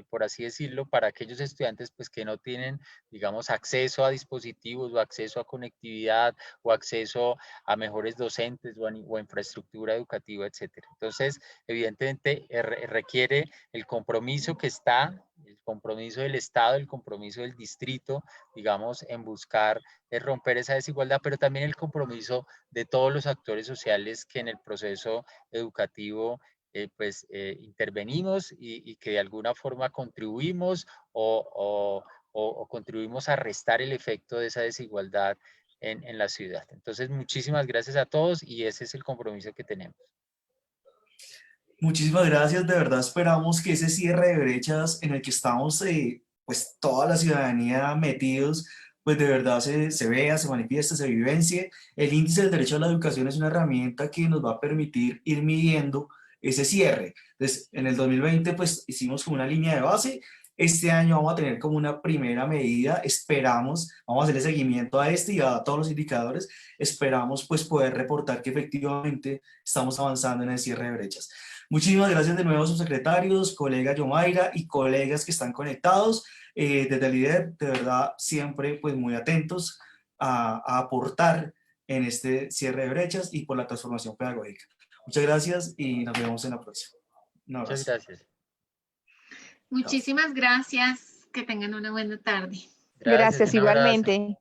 por así decirlo, para aquellos estudiantes pues, que no tienen, digamos, acceso a dispositivos o acceso a conectividad o acceso a mejores docentes o a infraestructura educativa, etcétera. Entonces, evidentemente, requiere el compromiso que está, el compromiso del Estado, el compromiso del distrito, digamos, en buscar romper esa desigualdad, pero también el compromiso de todos los actores sociales que en el proceso educativo intervenimos y que de alguna forma contribuimos o contribuimos a restar el efecto de esa desigualdad en la ciudad. Entonces, muchísimas gracias a todos y ese es el compromiso que tenemos. Muchísimas gracias, de verdad esperamos que ese cierre de brechas en el que estamos, pues toda la ciudadanía metidos, pues de verdad se vea, se manifieste, se vivencie. El índice del derecho a la educación es una herramienta que nos va a permitir ir midiendo ese cierre. Entonces, en el 2020 pues hicimos como una línea de base. Este año vamos a tener como una primera medida, esperamos, vamos a hacerle seguimiento a este y a todos los indicadores, esperamos pues poder reportar que efectivamente estamos avanzando en el cierre de brechas. Muchísimas gracias de nuevo, subsecretarios, colega Yomaira y colegas que están conectados. Desde el IDEP, de verdad, siempre pues muy atentos a aportar en este cierre de brechas y por la transformación pedagógica. Muchas gracias y nos vemos en la próxima. Muchas gracias. Muchísimas gracias. Que tengan una buena tarde. Gracias igualmente.